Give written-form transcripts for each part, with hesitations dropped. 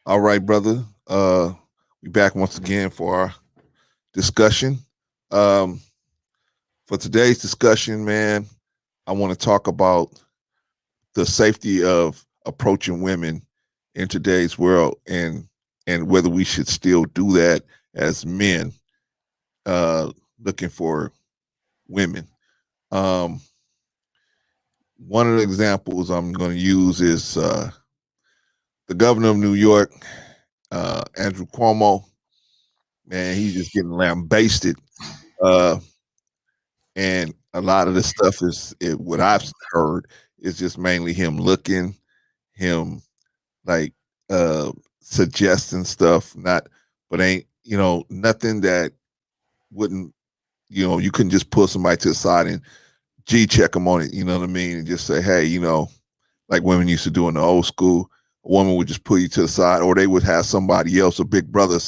All right, brother. We back once again for our discussion. Um, for today's discussion, man, I want to talk about the safety of approaching women in today's world, and whether we should still do that as men uh, looking for women. Um, One of the examples I'm going to use is the governor of New York, Andrew Cuomo. Man, he's just getting lambasted. Uh, and a lot of the stuff what I've heard is just mainly him looking, him like uh suggesting stuff, not but ain't nothing that wouldn't you couldn't just pull somebody to the side and G check them on it, you know what I mean, and just say, hey, like women used to do in the old school. A woman would just pull you to the side, or they would have somebody else, a big brother,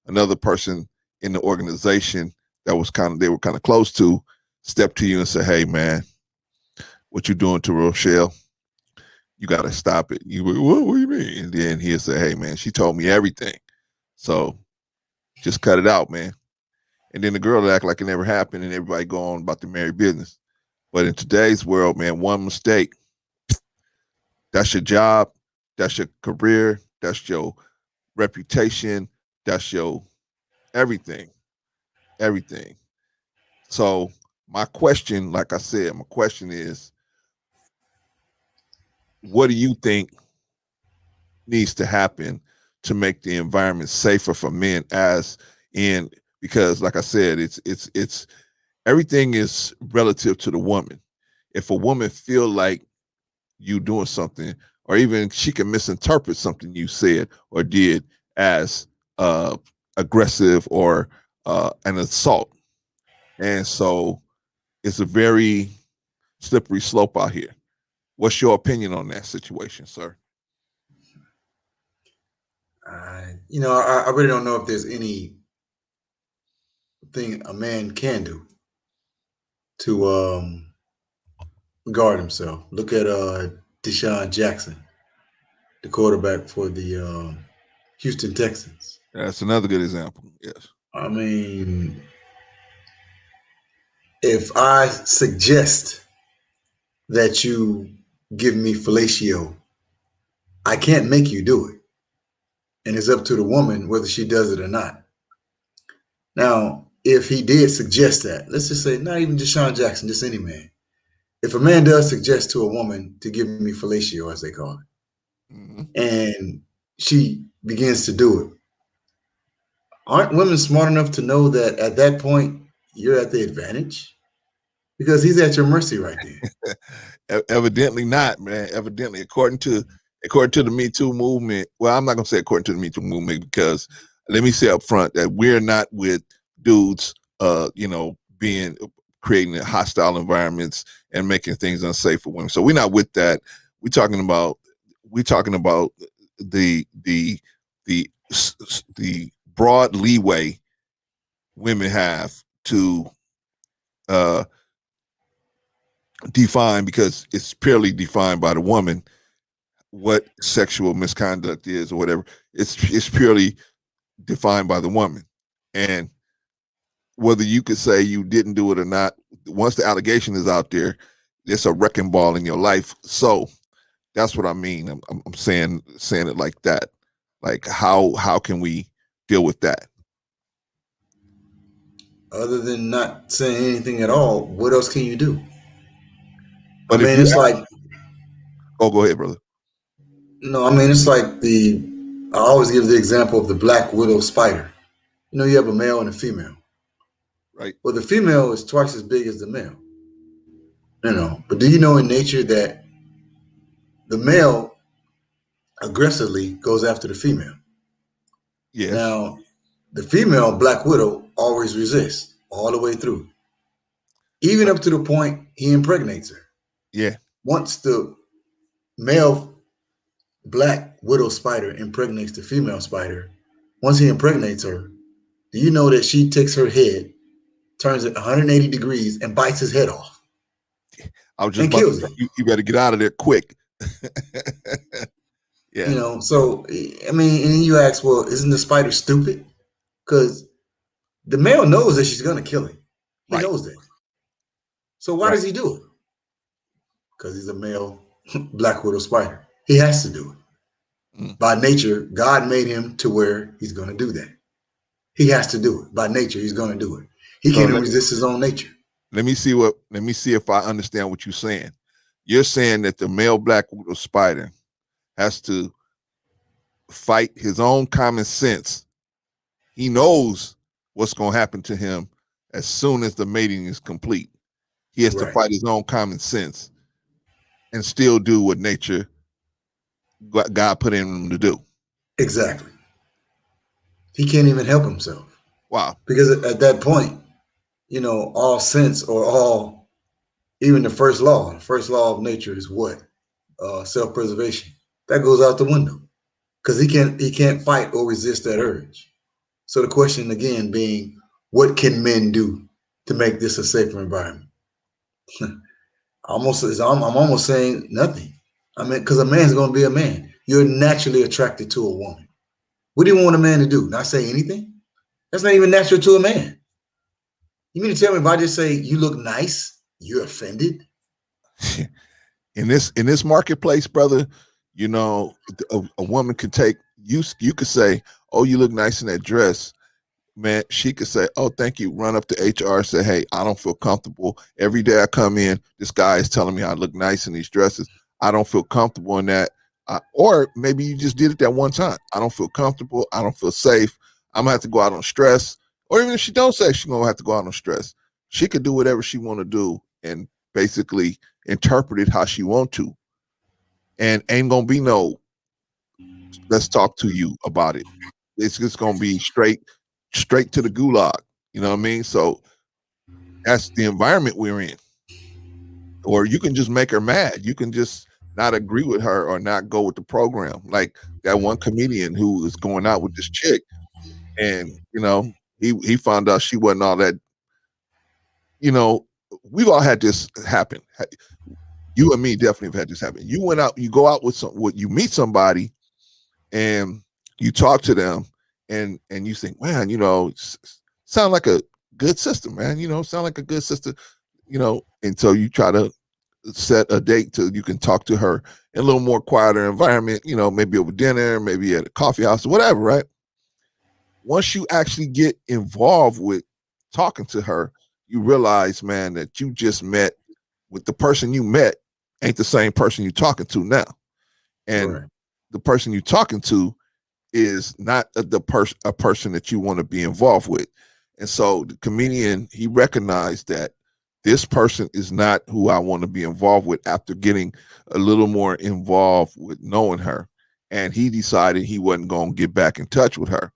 another person in the organization that they were kind of close to, step to you and say, "Hey, man, what you doing to Rochelle? You got to stop it." You go, what do you mean? And then he'll say, "Hey, man, she told me everything, so just cut it out, man." And then the girl will act like it never happened, and everybody go on about the merry business. But in today's world, man, one mistake, that's your job, that's your career, that's your reputation, that's your everything, everything. So my question, like I said, my question is, what do you think needs to happen to make the environment safer for men? As in, because like I said, it's everything is relative to the woman. If a woman feel like you doing something, or even she can misinterpret something you said or did as uh aggressive or an assault. And so it's a very slippery slope out here. What's your opinion on that situation, sir? I really don't know if there's anything a man can do to guard himself. Look at Deshaun Jackson, the quarterback for the Houston Texans. That's another good example. Yes. I mean, if I suggest that you give me fellatio, I can't make you do it. And it's up to the woman whether she does it or not. Now, if he did suggest that, let's just say, not even Deshaun Jackson, just any man. If a man does suggest to a woman to give me fellatio, as they call Mm-hmm. it, and she begins to do it, aren't women smart enough to know that at that point you're at the advantage? Because he's at your mercy right then. Evidently not, man. Evidently, according to the Me Too movement. Well, I'm not gonna say according to the Me Too movement, because let me say up front that we're not with dudes, being creating hostile environments and making things unsafe for women. So we're not with that. We're talking about we're talking about the the the the broad leeway women have to uh define, because it's purely defined by the woman, what sexual misconduct is or whatever. It's purely defined by the woman. And whether you could say you didn't do it or not, once the allegation is out there, it's a wrecking ball in your life. So that's what I mean. I'm saying it like that. Like how can we deal with that? Other than not saying anything at all, what else can you do? I But if mean, you it's like, go ahead, brother. no, I mean, it's like I always give the example of the black widow spider. You have a male and a female. Right? Well, the female is twice as big as the male. But do you know in nature that the male aggressively goes after the female? Yes. Now, the female black widow always resists all the way through, even But up to the point he impregnates her. yeah. Once the male black widow spider impregnates the female spider, once he impregnates her, do you know that she takes her head, turns it 180 degrees, and bites his head off I was just and about to kills say him? you better get out of there quick. You Yeah. know, so I mean, and you ask, well, isn't the spider stupid? Because the male knows that she's gonna kill him. He Right. knows that. So why Right. does he do it? Because he's a male black widow spider. He has to do it. Mm. By nature, God made him to where he's gonna do that. He has to do it. By nature, he's gonna do it. He So can't even resist his own nature. let me see if I understand what you're saying. You're saying that the male black widow spider has to fight his own common sense. He knows what's going to happen to him as soon as the mating is complete. He has to Right. fight his own common sense and still do what nature God put in him to do. Exactly. He can't even help himself. Wow. Because at that point, all sense or all, even the first law of nature is what? Self-preservation. That goes out the window. Because he can't fight or resist that urge. So the question again being, what can men do to make this a safer environment? I'm almost saying nothing. I mean, because a man's going to be a man. You're naturally attracted to a woman. What do you want a man to do? Not say anything? That's not even natural to a man. You mean to tell me if I just say you look nice, you're offended? In this marketplace, brother, a woman could take you. You could say, "Oh, you look nice in that dress." Man, she could say, "Oh, thank you." Run up to HR, say, "Hey, I don't feel comfortable. Every day I come in, this guy is telling me I look nice in these dresses. I don't feel comfortable in that." Or maybe you just did it that one time. I don't feel comfortable. I don't feel safe. I'm gonna have to go out on stress. Or even if she don't say she's gonna have to go out on stress, she could do whatever she want to do and basically interpret it how she want to, and ain't gonna be no let's talk to you about it. It's just gonna be straight to the gulag. You know what I mean? So that's the environment we're in. Or you can just make her mad. You can just not agree with her or not go with the program. Like that one comedian who was going out with this chick, and he found out she wasn't all that. You know, we've all had this happen. You and me definitely have had this happen. You went out, you go out with you meet somebody, and you talk to them, and you think, man, sound like a good sister, man. Sound like a good sister. And so you try to set a date so you can talk to her in a little more quieter environment. Maybe over dinner, maybe at a coffee house or whatever, right? Once you actually get involved with talking to her, you realize, man, that you just met with the person you met ain't the same person you're talking to now. And Right. the person you're talking to is not a person that you want to be involved with. And so the comedian, he recognized that this person is not who I want to be involved with after getting a little more involved with knowing her. And he decided he wasn't going to get back in touch with her,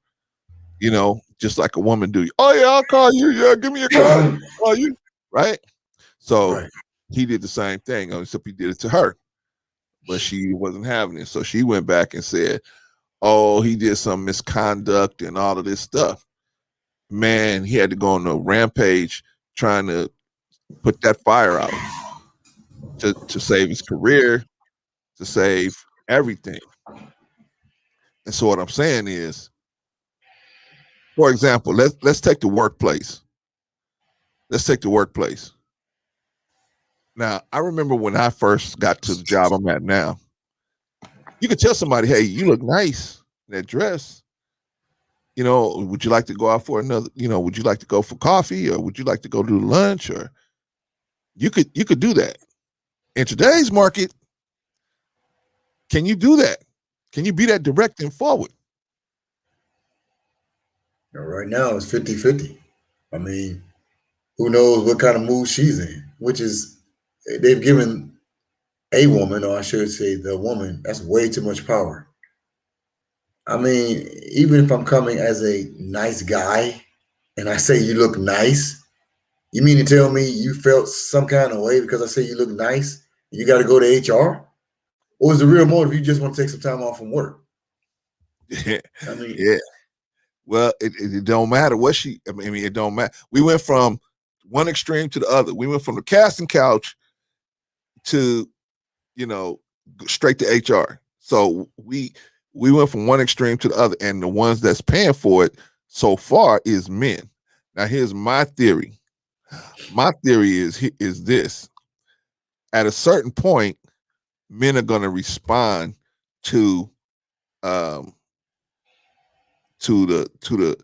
just like a woman do. Oh, yeah, I'll call you. Yeah, give me a call. I'll call you. Right. So Right. he did the same thing, except he did it to her, but she wasn't having it. So she went back and said, oh, he did some misconduct and all of this stuff. Man, he had to go on a rampage trying to put that fire out to save his career, to save everything. And so what I'm saying is, for example, let's take the workplace. Let's take the workplace. Now, I remember when I first got to the job I'm at now, you could tell somebody, hey, you look nice in that dress. Would you like to go out for another, would you like to go for coffee, or would you like to go to lunch? Or you could do that. In today's market, can you do that? Can you be that direct and forward? Right now it's 50-50. I mean, who knows what kind of mood she's in, which is they've given a woman, or I should say the woman, that's way too much power. I mean, even if I'm coming as a nice guy and I say you look nice, you mean to tell me you felt some kind of way because I say you look nice and you got to go to HR? Or is the real motive you just want to take some time off from work? Yeah, I mean, yeah. Well, it don't matter what she. I mean, it don't matter. We went from one extreme to the other. We went from the casting couch to, you know, straight to HR. So we went from one extreme to the other, and the ones that's paying for it so far is men. Now here's my theory. My theory is this: at a certain point, men are going to respond to um, to the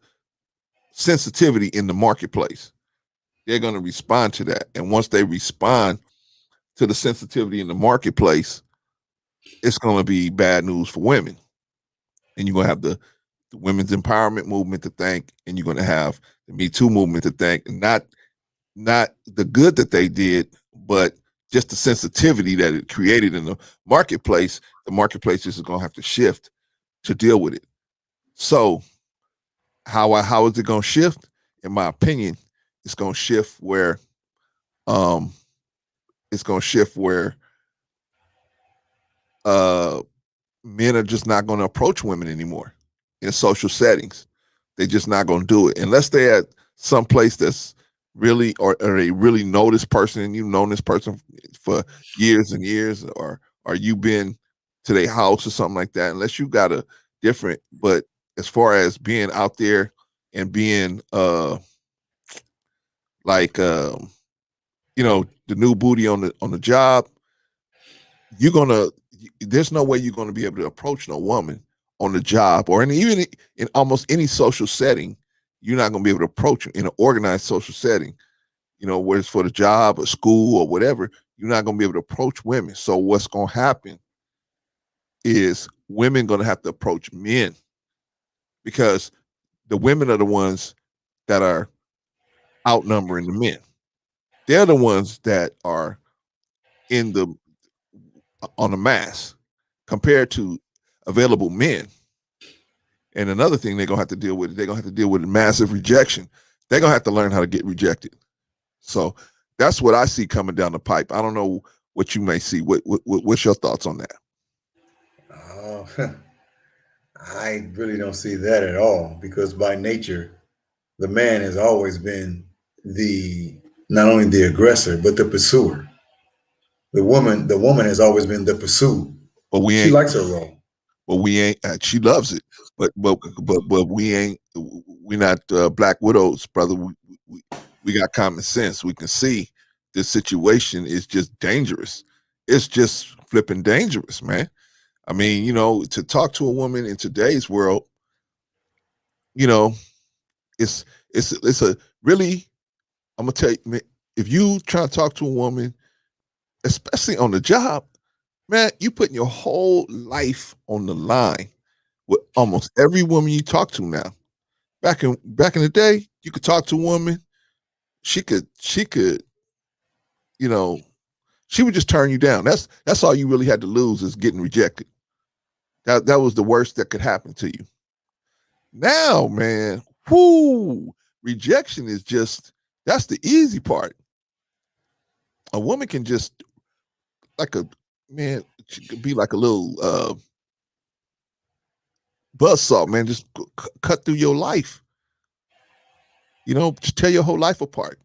sensitivity in the marketplace. They're going to respond to that, and once they respond to the sensitivity in the marketplace, it's going to be bad news for women, and you're going to have the women's empowerment movement to thank, and you're going to have the Me Too movement to thank, and not the good that they did, but just the sensitivity that it created in the marketplace. The marketplace is going to have to shift to deal with it. So how is it going to shift? In my opinion, it's going to shift where um it's going to shift where uh men are just not going to approach women anymore in social settings. They're just not going to do it unless they're at some place that's really or they really know this person and you've known this person for years and years, or you've been to their house or something like that. Unless you got a different, but as far as being out there and being like the new booty on the job, you're gonna there's no way you're gonna be able to approach no woman on the job or even in almost any social setting. You're not gonna be able to approach her in an organized social setting. Whether it's for the job or school or whatever, you're not gonna be able to approach women. So what's gonna happen is women gonna have to approach men because the women are the ones that are outnumbering the men. They're the ones that are in the on the mass compared to available men. And another thing they're gonna have to deal with, they're gonna have to deal with massive rejection. They're gonna have to learn how to get rejected. So that's what I see coming down the pipe. I don't know what you may see. What's your thoughts on that? Oh, I really don't see that at all because by nature, the man has always been the not only the aggressor but the pursuer. The woman has always been the pursued. But we She ain't. likes her role. But we ain't. She loves it. But we ain't. We're not black widows, brother. We we got common sense. We can see this situation is just dangerous. It's just flipping dangerous, man. I mean, to talk to a woman in today's world, you know, it's it's a really. I'm gonna tell you, if you try to talk to a woman, especially on the job, man, you putting your whole life on the line with almost every woman you talk to now. Back in the day, you could talk to a woman, she could, you know, she would just turn you down. That's all you really had to lose is getting rejected. That was the worst that could happen to you. Now, man, whoo, rejection is just that's the easy part. A woman can just like a man, she could be like a little buzzsaw, man, just cut through your life. Just tear your whole life apart.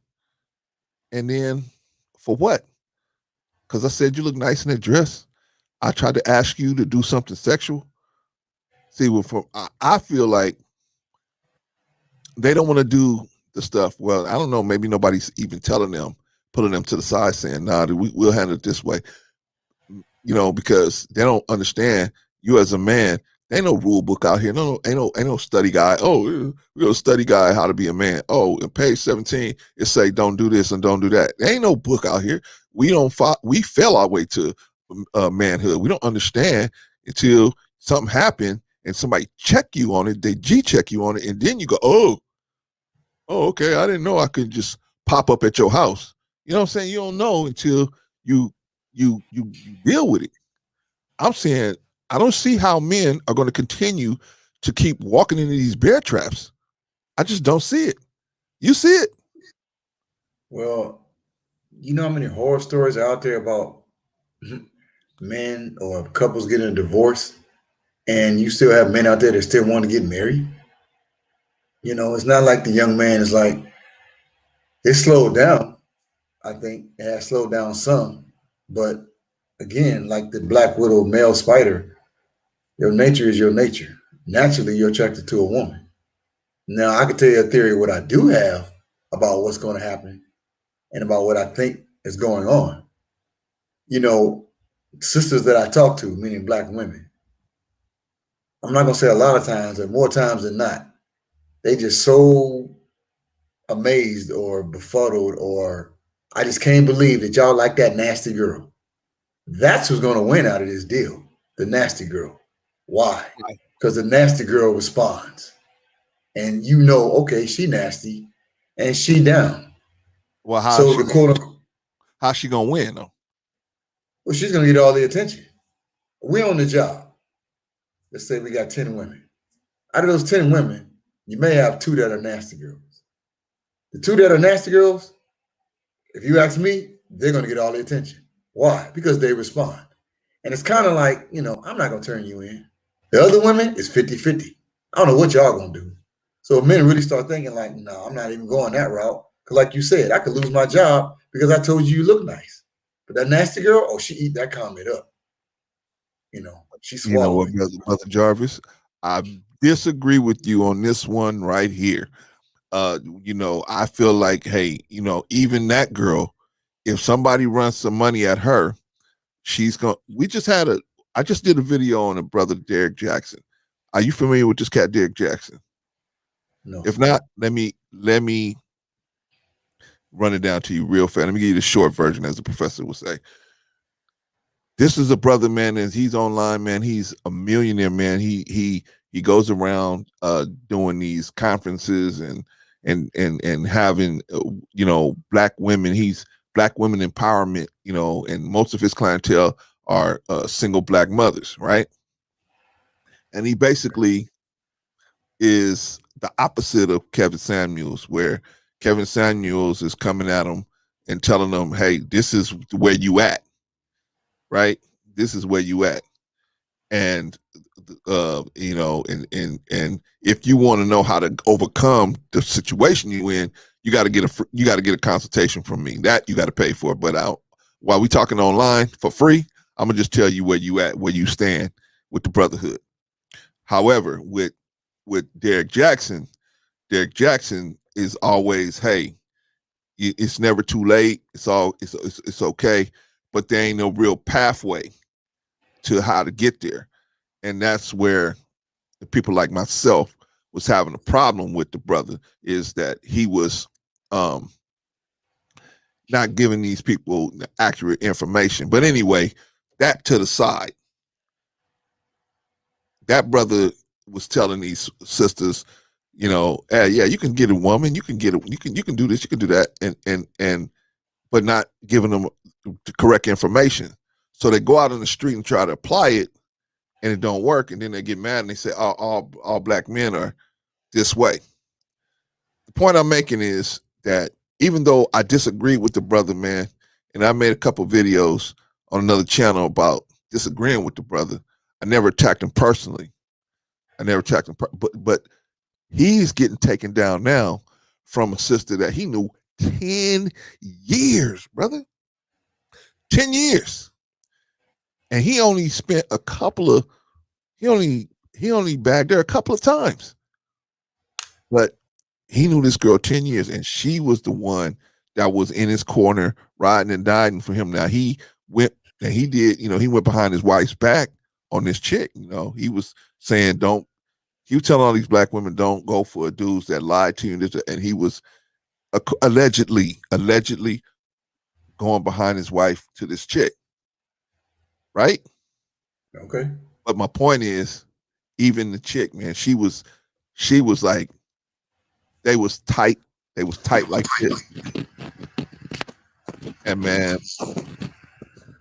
And then for what? Because I said you look nice in that dress. I tried to ask you to do something sexual. See, I feel like they don't want to do the stuff. Well, I don't know. Maybe nobody's even telling them, pulling them to the side, saying, "Nah, we'll handle it this way." Because they don't understand you as a man. There ain't no rule book out here. No, ain't no study guide. Oh, we got a study guide how to be a man. Oh, in page 17, it say don't do this and don't do that. There ain't no book out here. We fell our way to manhood. We don't understand until something happened and somebody check you on it. They G check you on it, and then you go, okay. I didn't know I could just pop up at your house. You know what I'm saying? You don't know until you you deal with it. I'm saying I don't see how men are going to continue to keep walking into these bear traps. I just don't see it. You see it? Well, you know how many horror stories are out there about men or couples getting a divorce, and you still have men out there that still want to get married? It's not like the young man is like, it slowed down. I think it has slowed down some. But again, like the Black Widow male spider, Your nature is your nature. Naturally, you're attracted to a woman. Now, I can tell you a theory of what I do have about what's going to happen and about what I think is going on. You know, sisters that I talk to, meaning black women, I'm not going to say a lot of times, but more times than not, they just so amazed or befuddled or I just can't believe that y'all like that nasty girl. That's who's going to win out of this deal, the nasty girl. Why? Why? Because the nasty girl responds. And you know, okay, she nasty and she down. Well, So the quote unquote, how's she gonna win though? well, she's going to get all the attention. We're on the job. Let's say we got 10 women. Out of those 10 women, you may have two that are nasty girls. The two that are nasty girls, if you ask me, they're going to get all the attention. Why? Because they respond. And it's kind of like, I'm not going to turn you in. The other women is 50-50. I don't know what y'all going to do. So if men really start thinking like, no, I'm not even going that route. Because like you said, I could lose my job because I told you look nice. But that nasty girl, oh, she eat that comment up. She You know swallow what, it. brother Jarvis? I disagree with you on this one right here. I feel like, hey, even that girl, if somebody runs some money at her, she's going. I just did a video on a brother Derek Jackson. Are you familiar with this cat, Derek Jackson? No. If not, let me run it down to you real fast. Let me give you the short version, as the professor would say. This is a brother, man, and he's online, man. He's a millionaire, man. He goes around doing these conferences and having black women. He's black women empowerment, and most of his clientele are single black mothers, right? And he basically is the opposite of Kevin Samuels, where Kevin Samuels is coming at him and telling them, "Hey, this is where you at, right? This is where you at." And and if you want to know how to overcome the situation you in, you got to get a consultation from me. That you got to pay for. But while we talking online for free, I'm gonna just tell you where you at, where you stand with the brotherhood. However, with Derek Jackson is always, hey, it's never too late. It's okay, but there ain't no real pathway to how to get there, and that's where people like myself was having a problem with the brother, is that he was um not giving these people accurate information. But anyway, that to the side, that brother was telling these sisters, hey, yeah, you can get a woman, you can get it, you can do this, you can do that, and but not giving them the correct information. So they go out on the street and try to apply it, and it don't work, and then they get mad and they say, all black men are this way. The point I'm making is that even though I disagree with the brother, man, and I made a couple videos on another channel about disagreeing with the brother, I never attacked him personally. I never attacked him, but he's getting taken down now from a sister that he knew 10 years, brother. 10 years. And he only spent a couple of, he only bagged her a couple of times. But he knew this girl 10 years, and she was the one that was in his corner, riding and dying for him. Now he went and he did, he went behind his wife's back on this chick. He was saying, don't, he was telling all these black women, don't go for dudes that lied to you. And he was allegedly going behind his wife to this chick, right? Okay. But my point is, even the chick, man, she was like, they was tight. They was tight like this. And man,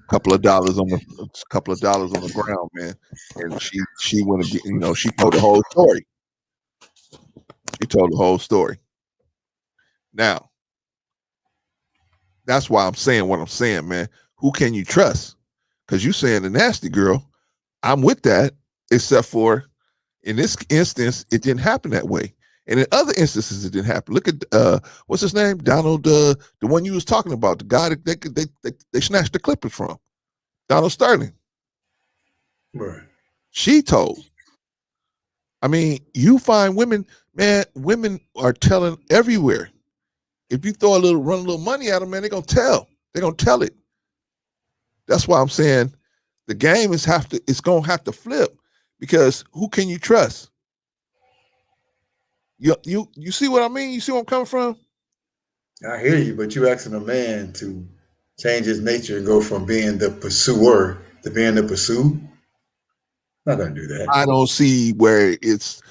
couple of dollars on the ground, man. And she went, she told the whole story. She told the whole story. Now, that's why I'm saying what I'm saying, man. Who can you trust? Because you saying the nasty girl, I'm with that, except for in this instance, it didn't happen that way. And in other instances, it didn't happen. Look at what's his name, Donald, the one you was talking about, the guy that they snatched the clippers from, Donald Sterling. Right. She told. I mean, you find women, man, women are telling everywhere. If you run a little money at them, man, they're gonna tell. They're gonna tell it. That's why I'm saying the game it's gonna have to flip because who can you trust? You see what I mean? You see where I'm coming from? I hear you, but you asking a man to change his nature and go from being the pursuer to being the pursued. Not gonna do that. I don't see where it's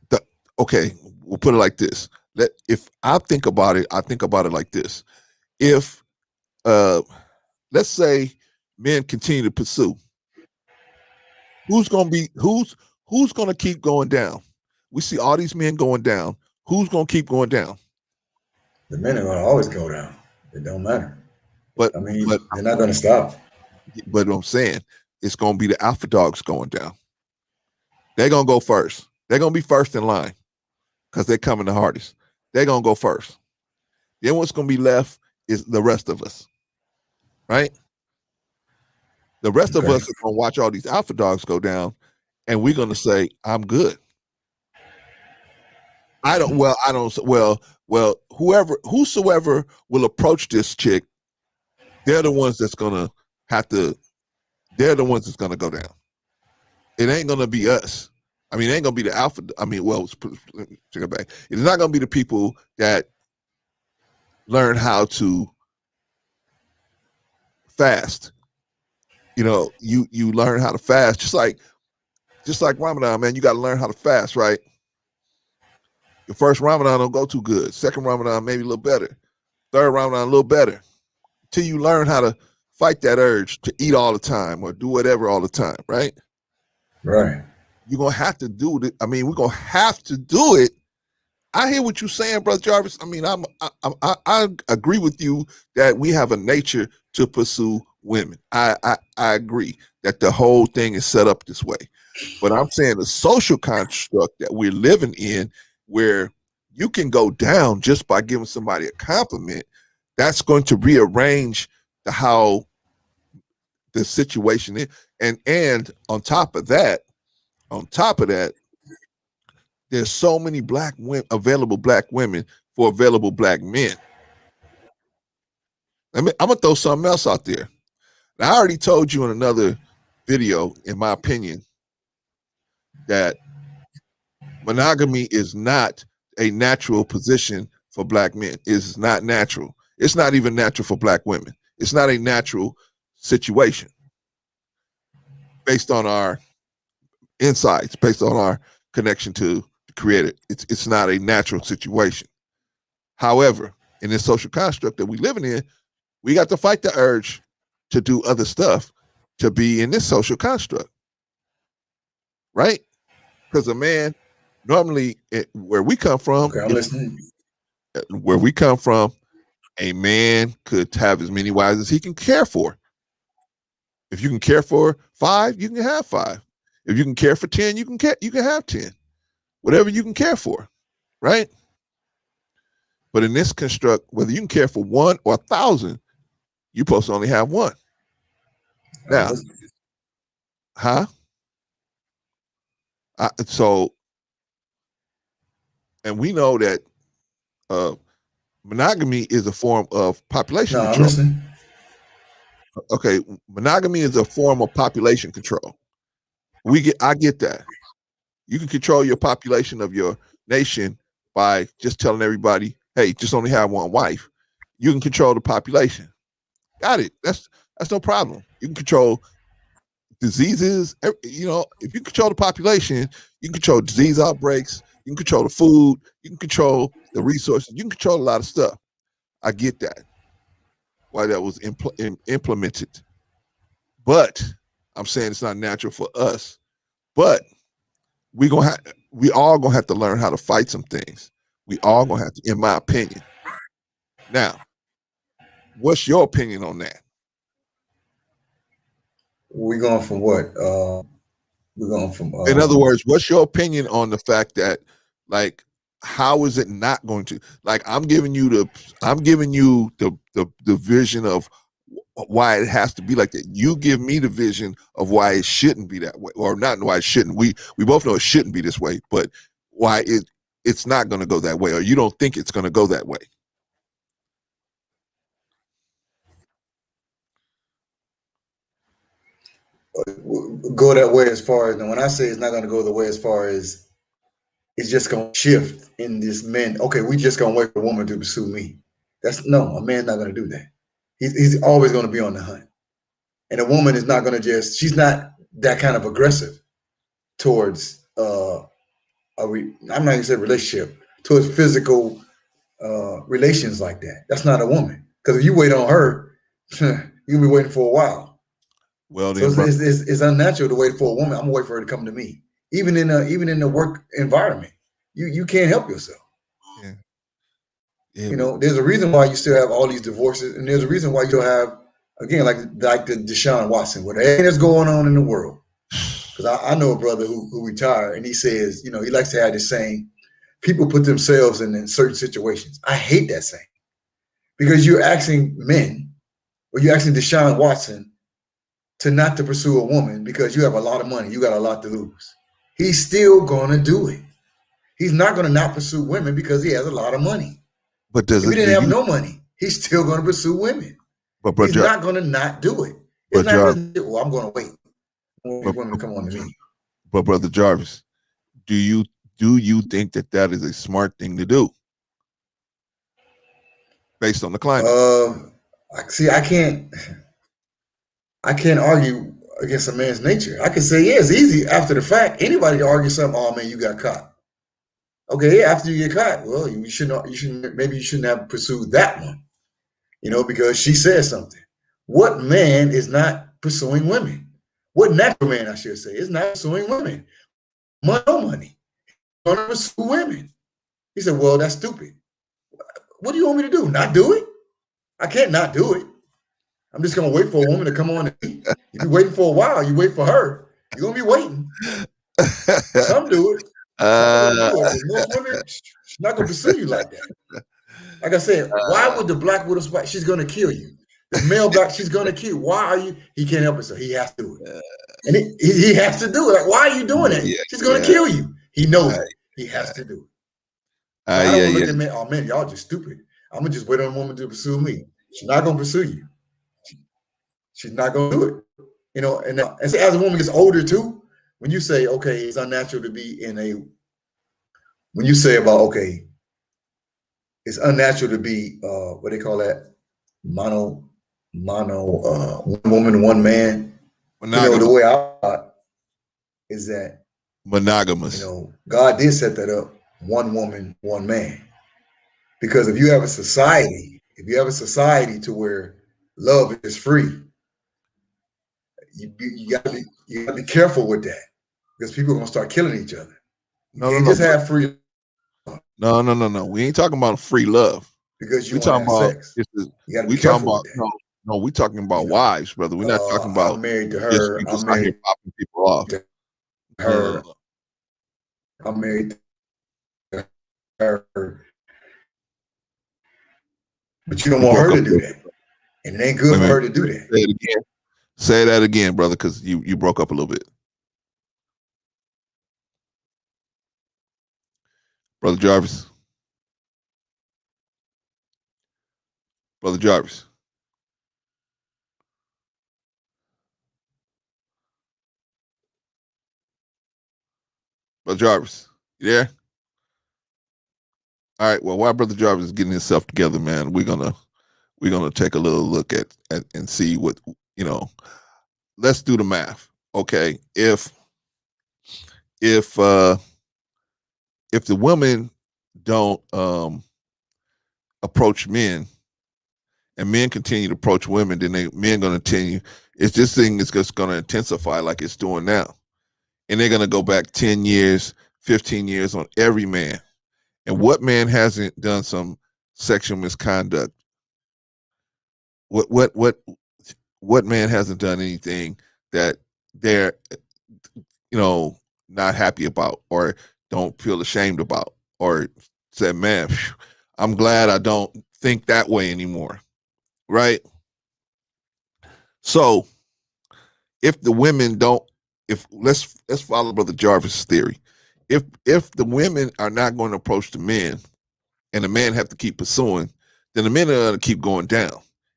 the okay. We'll put it like this. If I think about it, I think about it like this. If uh let's say men continue to pursue, who's gonna keep going down? We see all these men going down. Who's gonna keep going down? The men are gonna always go down. It don't matter. But I mean, but they're not gonna stop. but what I'm saying, it's gonna be the alpha dogs going down. They're gonna go first. They're gonna be first in line because they're coming the hardest. They're gonna go first. Then what's gonna be left is the rest of us, right? The rest of Okay. us are gonna watch all these alpha dogs go down, and we're gonna say, "I'm good." I don't. Well, I don't. Well. Whosoever will approach this chick, they're the ones that's gonna have to. They're the ones that's gonna go down. It ain't gonna be us. I mean, it ain't gonna be the alpha. I mean, well, let me take it back. It's not gonna be the people that learn how to fast. You learn how to fast, just like Ramadan, man. You got to learn how to fast, right? Your first Ramadan don't go too good. Second Ramadan maybe a little better. Third Ramadan a little better. Till you learn how to fight that urge to eat all the time or do whatever all the time, right? Right. You're gonna have to do it. I mean, we're gonna have to do it. I hear what you're saying, Brother Jarvis. I mean, I agree with you that we have a nature to pursue women. I agree that the whole thing is set up this way. But I'm saying the social construct that we're living in, where you can go down just by giving somebody a compliment, that's going to rearrange how the situation is. And on top of that, there's so many available black women for available black men. I'm gonna throw something else out there. Now, I already told you in another video, in my opinion, that monogamy is not a natural position for black men. It's not natural. It's not even natural for black women. It's not a natural situation based on our insights, based on our connection to the creator. It's not a natural situation. However, in this social construct that we're living in, we got to fight the urge to do other stuff to be in this social construct, right? Because a man normally, where we come from, Okay, I'm listening. where we come from, a man could have as many wives as he can care for. If you can care for 5, you can have 5. If you can care for 10, you can have 10. Whatever you can care for, right? But in this construct, whether you can care for 1 or 1,000, you're supposed to only have 1. I'm Now, listening. huh? So, and we know that uh, monogamy is a form of population No, I'm control. listening. Okay, monogamy is a form of population control. I get that. You can control your population of your nation by just telling everybody, "Hey, just only have 1 wife." You can control the population. Got it. That's no problem. You can control diseases. If you control the population, you can control disease outbreaks. You can control the food. You can control the resources. You can control a lot of stuff. I get that. Why that was implemented. But I'm saying it's not natural for us. But we all gonna have to learn how to fight some things. We all gonna have to, in my opinion. Now, what's your opinion on that? We're going from what? We're going from In other words, what's your opinion on the fact that, like, how is it not going to? Like, I'm giving you the vision of why it has to be like that. You give me the vision of why it shouldn't be that way, or not why it shouldn't. We both know it shouldn't be this way, but why it's not going to go that way, or you don't think it's going to go that way. Go that way as far as, and when I say it's not going to go the way as far as it's just going to shift in this men. Okay, we just going to wait for a woman to pursue me. That's no, a man's not going to do that. He's always going to be on the hunt. And a woman is not going to she's not that kind of aggressive towards, I'm not going to say relationship, towards physical relations like that. That's not a woman. Because if you wait on her, you'll be waiting for a while. Well, So then, brother, it's unnatural to wait for a woman. I'm gonna wait for her to come to me. Even in the work environment, you can't help yourself. yeah, yeah, You but know, there's a reason why you still have all these divorces, and there's a reason why you still have, again, like the Deshaun Watson, with everything that's going on in the world. Because I know a brother who retired, and he says, you know, he likes to have this saying, people put themselves in certain situations. I hate that saying because you're asking men, or you're asking Deshaun Watson to not to pursue a woman because you have a lot of money, you got a lot to lose. He's still gonna do it. He's not gonna not pursue women because he has a lot of money. does If he it? Do didn't have you? no money, he's still gonna pursue women. But He's brother, not gonna not do it. It's but not Jarvis, his, well, I'm gonna wait for these but, women to come on to me. but brother Jarvis, do you think that is a smart thing to do based on the climate? See, I can't argue against a man's nature. I can say, yeah, it's easy after the fact. Anybody can argue something, oh man, you got caught. Okay, yeah, after you get caught, well, maybe you shouldn't have pursued that one, you know, because she said something. What man is not pursuing women? What natural man, I should say, is not pursuing women? Money, no money. He's gonna pursue women. He said, well, that's stupid. What do you want me to do? Not do it? I can't not do it. I'm just gonna wait for a woman to come on to me. You be waiting for a while, you wait for her. You're gonna be waiting. Some do it. Some are gonna uh, do it, but most women, she's not gonna pursue you like that. Like I said, why would the black widow spot? She's gonna kill you. The male black, she's gonna kill you. Why are you? He can't help himself. He has to do it, and he has to do it. Like, why are you doing that? yeah, She's gonna yeah, kill you. He knows uh, it. He has uh, to do it. So I don't yeah, want to yeah. look at men. Oh man, y'all just stupid. I'm gonna just wait on a woman to pursue me. She's not gonna pursue you. She's not gonna do it. You know, and so as a woman gets older too, when you say, okay, it's unnatural to be in a, when you say about, okay, it's unnatural to be what they call that, mono one woman, one man. You know, the Monogamous, way I thought is that, you monogamous. know, God did set that up, one woman, one man. Because if you have a society to where love is free, you gotta be careful with that because people are gonna start killing each other. You No, no, can't no, just have free love no, no, no, no. We ain't talking about free love. because you We want to talking have about sex. this is. You got to be We talking careful about with that. no, no. We talking You about know, wives, brother. We're not talking about I'm married to just her. you just out here popping people off. To No, no, no, her. no. I'm married to her. But you don't You want broke her up to a do little that, bit. and it ain't Wait good a for minute. her to do that. Say it again. Say that again, brother, because you broke up a little bit, brother Jarvis. Brother Jarvis. Brother Jarvis. You there? All right. Well, while Brother Jarvis is getting himself together, man, we're gonna take a little look at and see what you know. Let's do the math. Okay. If uh if the women don't approach men and men continue to approach women, then men gonna continue. It's this thing is just gonna intensify like it's doing now. And they're gonna go back 10 years, 15 years on every man. And what man hasn't done some sexual misconduct? What man hasn't done anything that they're you know not happy about or don't feel ashamed about or said, man, I'm glad I don't think that way anymore, right? So if the women don't, if let's follow Brother Jarvis' theory. If the women are not going to approach the men and the men have to keep pursuing, then the men are going to keep going down.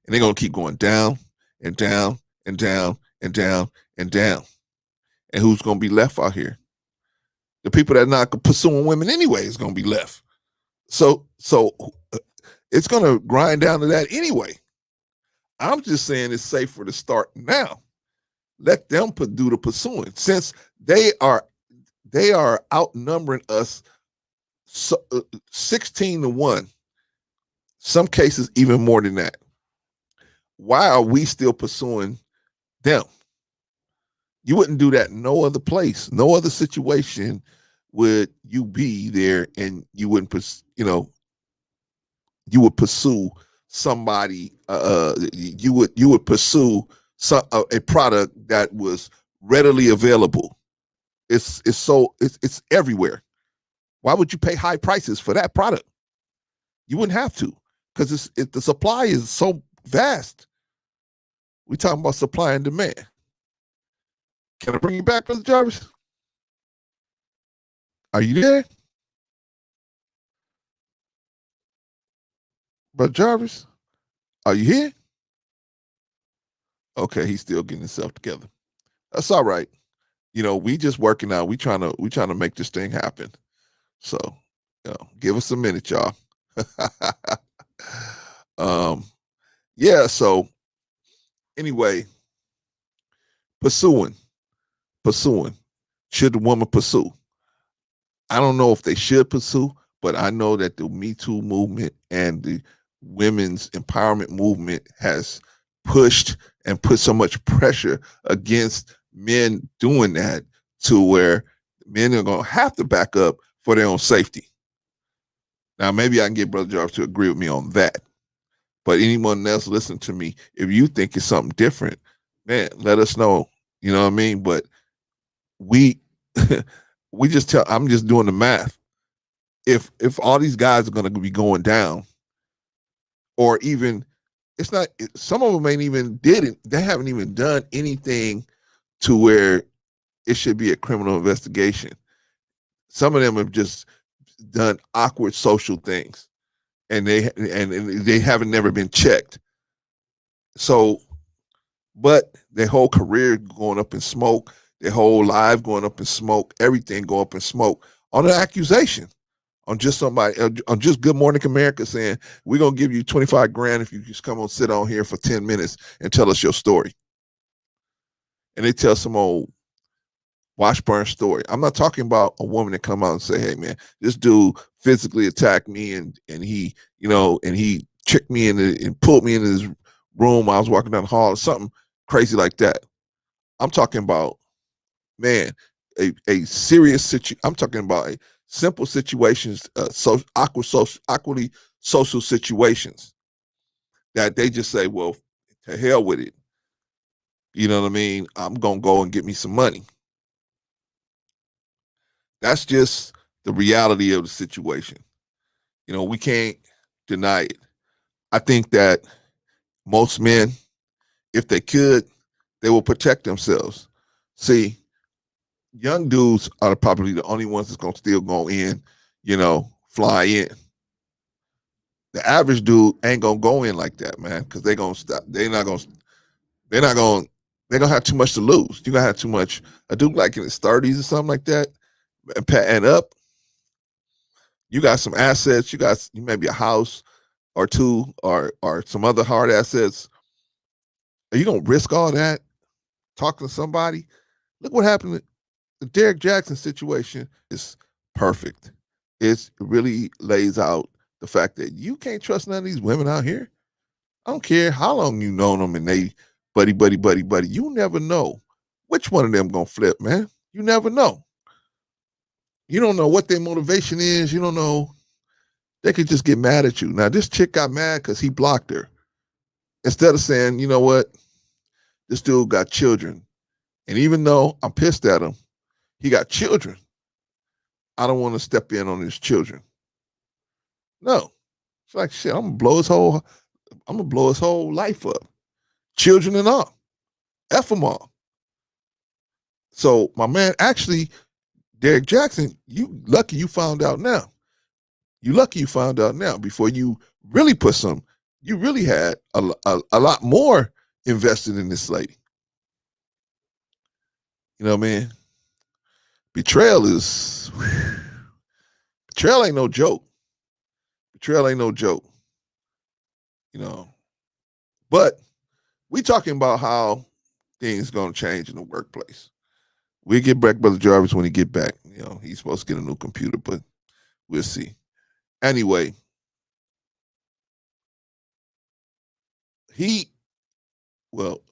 And they're going to keep going down and down and down and down and down. And who's going to be left out here? The people that are not pursuing women anyway is going to be left. So it's going to grind down to that anyway. I'm just saying it's safer to start now. Let them do the pursuing, since they are outnumbering us 16-1. Some cases even more than that. Why are we still pursuing them? You wouldn't do that no other place, no other situation would you be there, and you wouldn't, you would pursue somebody. You would pursue a product that was readily available. It's everywhere. Why would you pay high prices for that product? You wouldn't have to, because the supply is so vast. We're talking about supply and demand. Can I bring you back, Brother Jarvis? Are you there, Brother Jarvis? Are you here? Okay, he's still getting himself together. That's all right. We just working out. We trying to make this thing happen. So, give us a minute, y'all. um, yeah. So anyway, pursuing, pursuing. Should the woman pursue? I don't know if they should pursue, but I know that the Me Too movement and the women's empowerment movement has pushed and put so much pressure against men doing that, to where men are going to have to back up for their own safety. Now, maybe I can get Brother Jarvis to agree with me on that. But anyone else listen to me, if you think it's something different, man, let us know. You know what I mean? But we I'm just doing the math. If all these guys are going to be going down, or even, it's not, some of them ain't even did it. They haven't even done anything to where it should be a criminal investigation. Some of them have just done awkward social things, and they haven't never been checked. So, but their whole career going up in smoke, their whole life going up in smoke, everything going up in smoke on an accusation, on just somebody, on just Good Morning America saying, we're going to give you 25 grand if you just come on, sit on here for 10 minutes and tell us your story. And they tell some old Washburn story. I'm not talking about a woman that come out and say, hey man, this dude physically attacked me, and he, and he tricked me and pulled me in his room while I was walking down the hall, or something crazy like that. I'm talking about, man, a serious situation. I'm talking about a simple situations, awkwardly social situations that they just say, well, to hell with it. You know what I mean? I'm gonna go and get me some money. That's just the reality of the situation. We can't deny it. I think that most men, if they could, they will protect themselves. See, young dudes are probably the only ones that's gonna still go in, fly in. The average dude ain't gonna go in like that, man, because they gonna stop. They're not gonna they're gonna have too much to lose. You're gonna have too much. A dude like in his 30s or something like that, and up, you got some assets, you maybe a house or two, or some other hard assets. Are you gonna risk all that talking to somebody? Look what happened to the Derek Jackson situation. Is perfect. It really lays out the fact that you can't trust none of these women out here. I don't care how long you know them, and they buddy. You never know which one of them gonna flip, man. You never know. You don't know what their motivation is. You don't know. They could just get mad at you. Now, this chick got mad because he blocked her. Instead of saying, you know what, this dude got children. And even though I'm pissed at him, he got children. I don't want to step in on his children. No. It's like shit, I'm gonna blow his whole life up. Children and all. F them all. So my man, actually, Derek Jackson, you lucky you found out now. You lucky you found out now before you really put some. You really had a lot more invested in this lady. You know what I mean? Betrayal is betrayal ain't no joke. Betrayal ain't no joke. You know, but we talking about how things gonna change in the workplace. We get back Brother Jarvis when he get back. You know, he's supposed to get a new computer, but we'll see. Anyway, he well,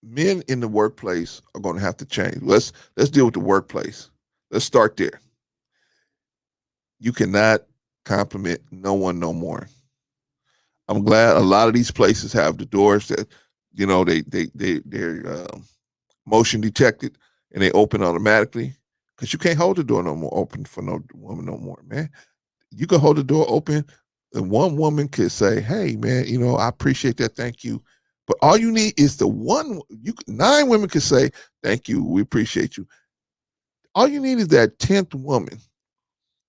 men in the workplace are going to have to change. Let's deal with the workplace. Let's start there. You cannot compliment no one no more. I'm glad a lot of these places have the doors that they're motion detected and they open automatically because you can't hold the door no more open for no woman no more, man. You can hold the door open and one woman could say, "Hey, man, I appreciate that. Thank you." But all you need is the one. Nine women could say, "Thank you. We appreciate you." All you need is that 10th woman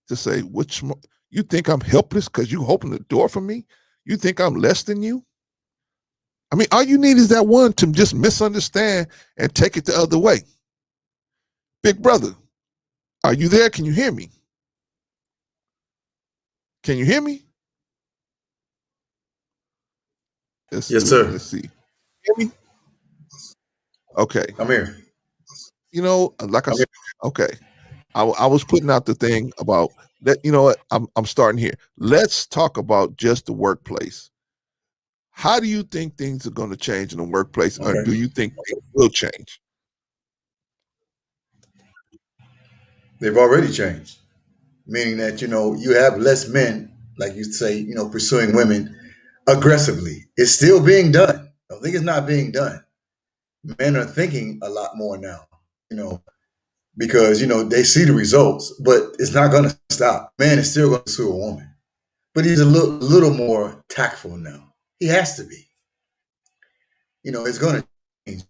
to say, "Which you think I'm helpless because you open the door for me? You think I'm less than you?" I mean, all you need is that one to just misunderstand and take it the other way. Big brother, are you there? Can you hear me? Can you hear me? Let's Yes, do it. sir. Let's see. Hear me? Okay. I'm here. Like I said, okay. I was putting out the thing about that. You know what? I'm starting here. Let's talk about just the workplace. How do you think things are going to change in the workplace, or Okay. do you think they will change? They've already changed, meaning that, you have less men, like you say, pursuing women aggressively. It's still being done. I don't think it's not being done. Men are thinking a lot more now, you know, because, they see the results, but it's not going to stop. Man is still going to sue a woman, but he's a little more tactful now. He has to be. It's going to change.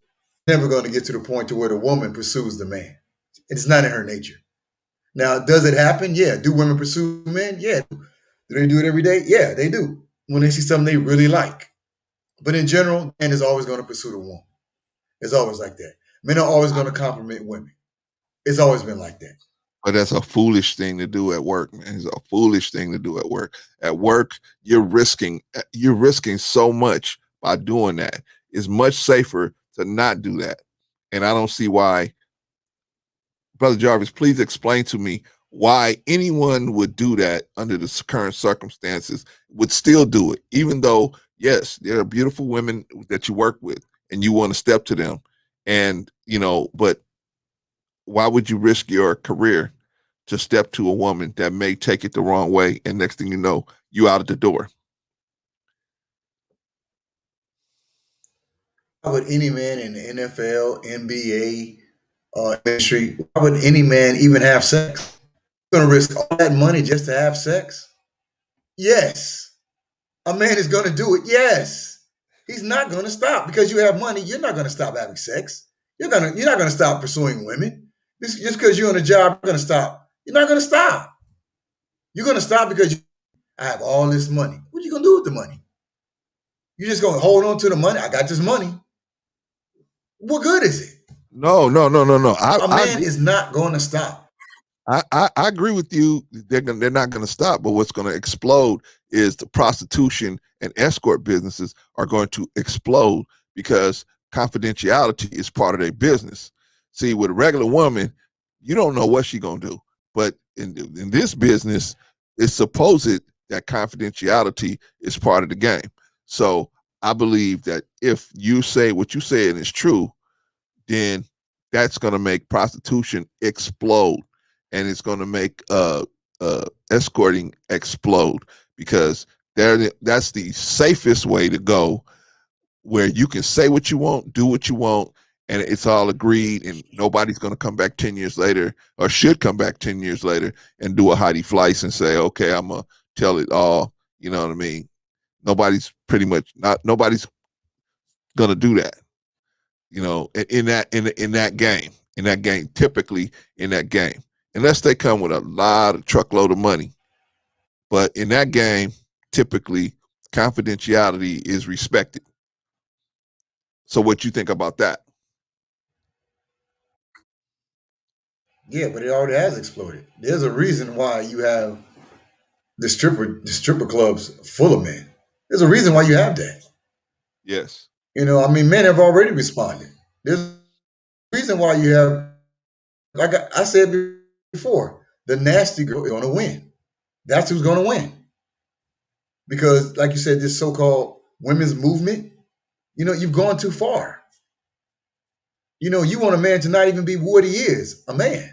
Never going to get to the point to where the woman pursues the man. It's not in her nature. Now, does it happen? Yeah. Do women pursue men? Yeah. Do they do it every day? Yeah, they do. When they see something they really like. But in general, man is always going to pursue the woman. It's always like that. Men are always going to compliment women. It's always been like that. But that's a foolish thing to do at work, man. It's a foolish thing to do at work. At work, you're risking so much by doing that. It's much safer to not do that. And I don't see why, Brother Jarvis, please explain to me why anyone would do that under the current circumstances, would still do it, even though, yes, there are beautiful women that you work with and you want to step to them. But why would you risk your career to step to a woman that may take it the wrong way? And next thing you know, you out of the door. Why would any man in the NFL, NBA, industry, why would any man even have sex? Going to risk all that money just to have sex? Yes. A man is going to do it. Yes. He's not going to stop because you have money. You're not going to stop having sex. You're not going to stop pursuing women. Just because you're on a job, you're going to stop. You're not going to stop. You're going to stop because I have all this money. What are you going to do with the money? You're just going to hold on to the money. I got this money. What good is it? No, no, no, no, no. I, A I man agree. is not going to stop. I agree with you. They're not going to stop, but what's going to explode is the prostitution and escort businesses are going to explode because confidentiality is part of their business. See, with a regular woman, you don't know what she's going to do, but in this business, it's supposed that confidentiality is part of the game. So I believe that if you say what you said is true, then that's going to make prostitution explode, and it's going to make escorting explode because that's the safest way to go, where you can say what you want, do what you want, and it's all agreed, and nobody's going to come back 10 years later, or should come back 10 years later and do a Heidi Fleiss and say, okay, I'm going to tell it all. You know what I mean? Nobody's going to do that. in that game, typically in that game, unless they come with a lot of truckload of money. But in that game, typically confidentiality is respected. So what you think about that? Yeah, but it already has exploded. There's a reason why you have the stripper clubs full of men. There's a reason why you have that. Yes. I mean, men have already responded. There's a reason why you have, like I said before, the nasty girl is going to win. That's who's going to win. Because, like you said, this so called women's movement, you've gone too far. You want a man to not even be what he is, a man.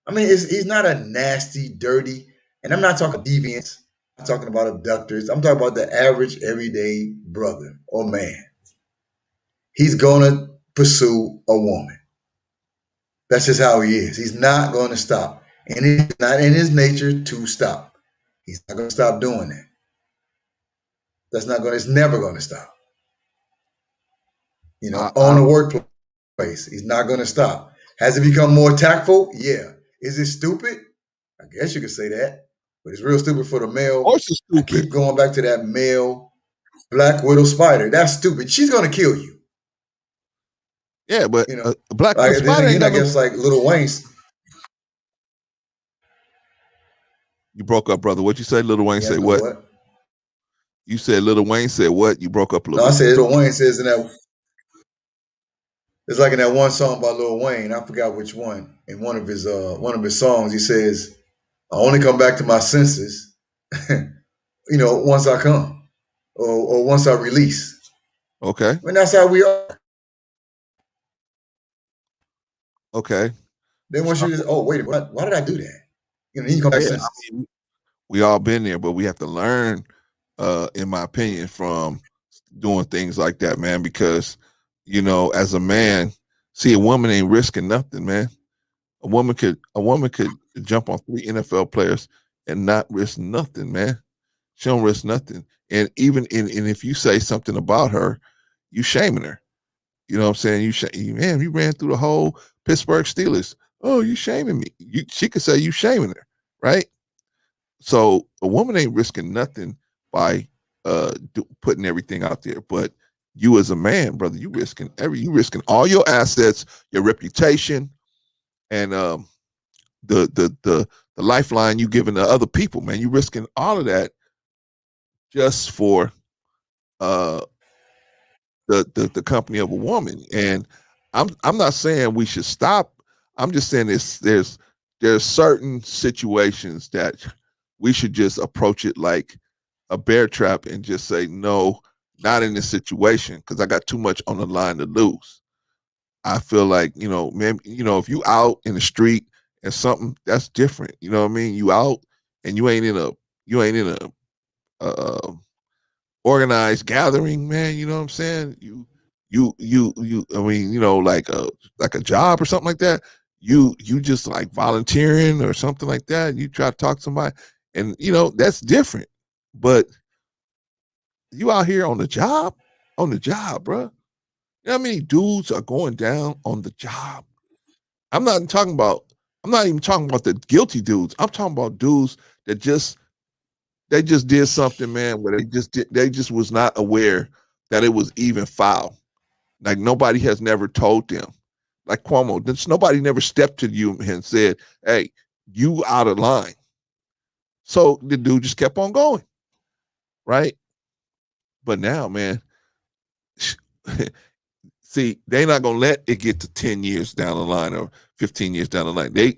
I mean, he's not a nasty, dirty, and I'm not talking deviants. I'm talking about abductors. I'm talking about the average, everyday brother or man. He's going to pursue a woman. That's just how he is. He's not going to stop. And it's not in his nature to stop. He's not going to stop doing that. It's never going to stop. I, On I a workplace, he's not going to stop. Has it become more tactful? Yeah. Is it stupid? I guess you could say that. But it's real stupid for the of male. course it's I stupid. keep going back to that male black widow spider. That's stupid. She's going to kill you. Yeah, but You know, a black like then spider ain't again, I got no. guess like Little Wayne's. You broke up, brother. What you say? Little Wayne He has say no what? what? You said Little Wayne said what? You broke up a No, little I bit. said Little Wayne says in that. It's like in that one song by Lil Wayne. I forgot which one. In one of his songs, he says, "I only come back to my senses, once I come, or once I release." Okay. I mean, that's how we are. Okay. Then once So, you just, oh wait a minute, why did I do that? Then you come back yeah, to I senses. mean, we all been there, but we have to learn, in my opinion, from doing things like that, man. Because as a man, see, a woman ain't risking nothing, man. A woman could jump on 3 NFL players and not risk nothing, man. She don't risk nothing. And even and if you say something about her, you shaming her. You know what I'm saying? Man, you ran through the whole Pittsburgh Steelers. Oh, you shaming me. She could say you shaming her, right? So a woman ain't risking nothing by putting everything out there. But you as a man, brother, you risking all your assets, your reputation, and the lifeline you giving to other people, man. You risking all of that just for uh the company of a woman. And I'm not saying we should stop. I'm just saying there's certain situations that we should just approach it like a bear trap and just say no, not in this situation because I got too much on the line to lose. I feel like man, if you out in the street and something that's different. You know what I mean? You out and you ain't in a organized gathering, man. You know what I'm saying? You. I mean, like a job or something like that. You just like volunteering or something like that. You try to talk to somebody, and that's different. But you out here on the job, bro. You know how many dudes are going down on the job? I'm not talking about. I'm not even talking about the guilty dudes. I'm talking about dudes that just did something, man, where they just was not aware that it was even foul. Like nobody has never told them. Like Cuomo, nobody never stepped to you and said, "Hey, you out of line." So the dude just kept on going, right? But now, man, see, they're not gonna let it get to 10 years down the line or 15 years down the line. They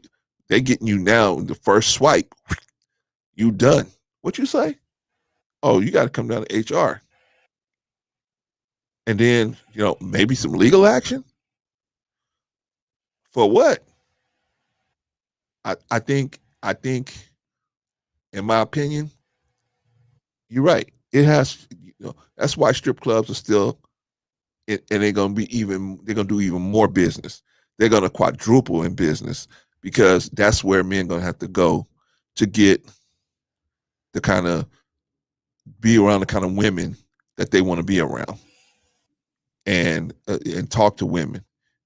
getting you now in the first swipe. You done. What you say? Oh, you got to come down to HR, and then maybe some legal action for what? I think, in my opinion, you're right. It has, that's why strip clubs are still, and they're gonna do even more business. They're gonna quadruple in business because that's where men gonna have to go to get the kind of be around the kind of women that they want to be around. and talk to women,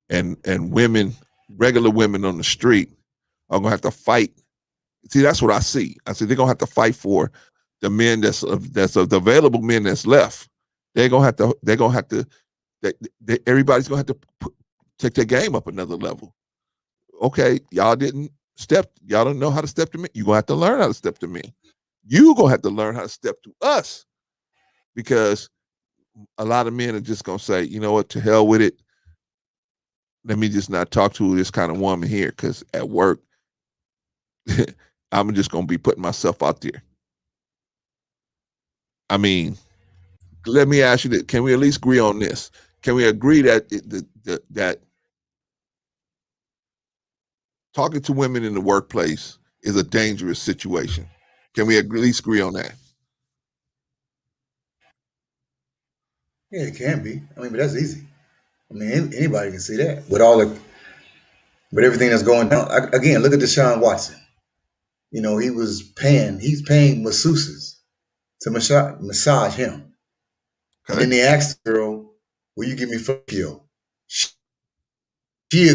and women, regular women on the street are gonna have to fight. See, that's what I see. I see they're gonna have to fight for the men that's of the available men that's left. They're gonna have to. They're gonna have to. Everybody's gonna have to take their game up another level. Okay, y'all didn't step. Y'all don't know how to step to me. You're gonna have to learn how to step to me. You're gonna have to learn how to step to us, because a lot of men are just gonna say, you know what, to hell with it. Let me just not talk to this kind of woman here, because at work, I'm just gonna be putting myself out there. I mean, let me ask you that: can we at least agree on this? Can we agree that that talking to women in the workplace is a dangerous situation? Can we at least agree on that? Yeah, it can be. I mean, but that's easy. I mean, anybody can see that with all the with everything that's going down. Again, look at Deshaun Watson. You know, he's paying masseuses to massage him, and Okay. then they asked the girl, "Will you give me fellatio?" She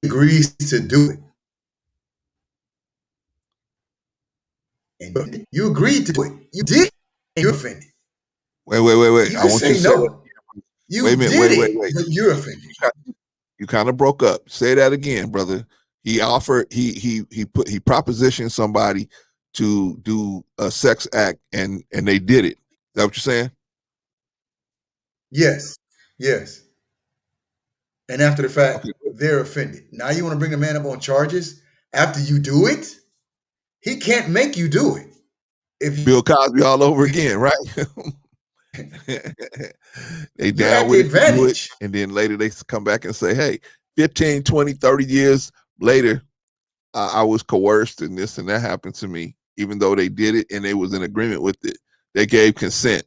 agrees to do it, and you agreed to do it. You did, and you're offended. Wait. You I can want you say to say that. no. Wait a You minute. did Wait. it, but you're offended. You kind of broke up. Say that again, brother. He offered. He propositioned somebody to do a sex act, and they did it. Is that what you're saying? Yes, yes. And after the fact, Okay. they're offended. Now you want to bring the man up on charges after you do it? He can't make you do it. If Bill Cosby all over again, right? They you're down at the with it to do it, advantage. and then later they come back and say, hey, 15, 20, 30 years later, I was coerced and this and that happened to me, even though they did it and they was in agreement with it. They gave consent.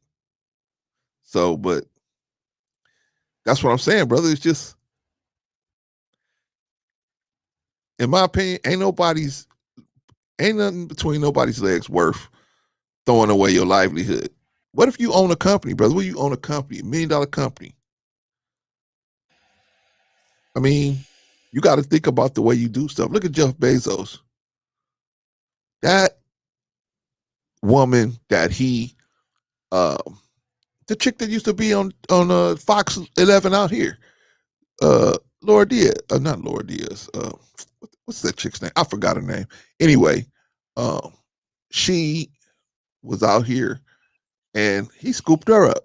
So, but that's what I'm saying, brother. It's just, in my opinion, ain't nothing between nobody's legs worth throwing away your livelihood. What if you own a company, brother? What if you own a company, $1 million company? I mean, you got to think about the way you do stuff. Look at Jeff Bezos. That woman that uh, the chick that used to be on Fox 11 out here, Laura Diaz, not Laura Diaz. What's that chick's name? I forgot her name. Anyway, um, she was out here, and he scooped her up,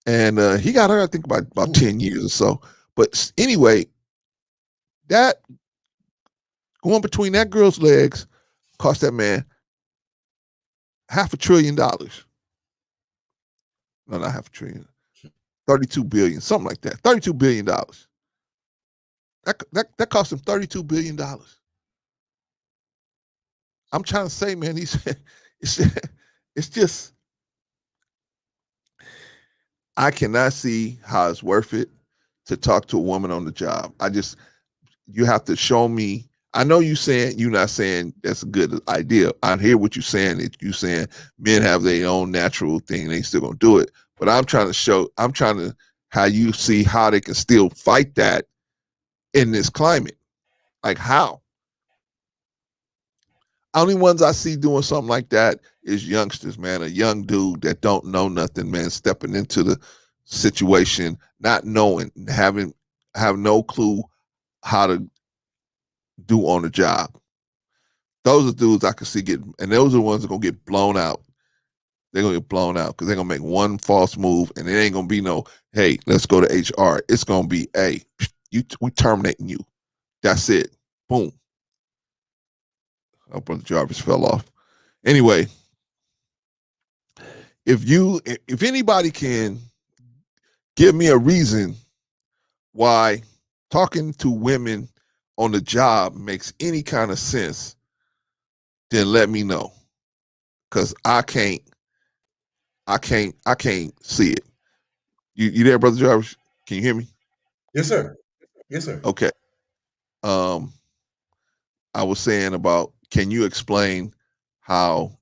and he got her, I think, about Ooh, 10 years or so. But anyway, that going between that girl's legs cost that man $500 billion. No, not half a trillion. 32 billion, something like that. $32 billion. That cost him $32 billion. I'm trying to say, man, it's it's just, I cannot see how it's worth it to talk to a woman on the job. You have to show me. I know you're not saying that's a good idea. I hear what you're saying. You saying men have their own natural thing, they still gonna do it. But I'm trying to how you see how they can still fight that in this climate. Like how? Only ones I see doing something like that is youngsters, man. A young dude that don't know nothing, man, stepping into the situation, not knowing, have no clue how to do on the job. Those are dudes I can see getting, and those are the ones that are gonna get blown out. They're gonna get blown out because they're gonna make one false move, and it ain't gonna be no, hey, let's go to HR. It's gonna be, hey, we terminating you. That's it. Boom. Oh, brother Jarvis fell off. Anyway, if anybody can give me a reason why talking to women on the job makes any kind of sense, then let me know. Cause I can't see it. You there, brother Jarvis? Can you hear me? yes, sir. Yes, sir. Okay. Um, I was saying about, can you explain how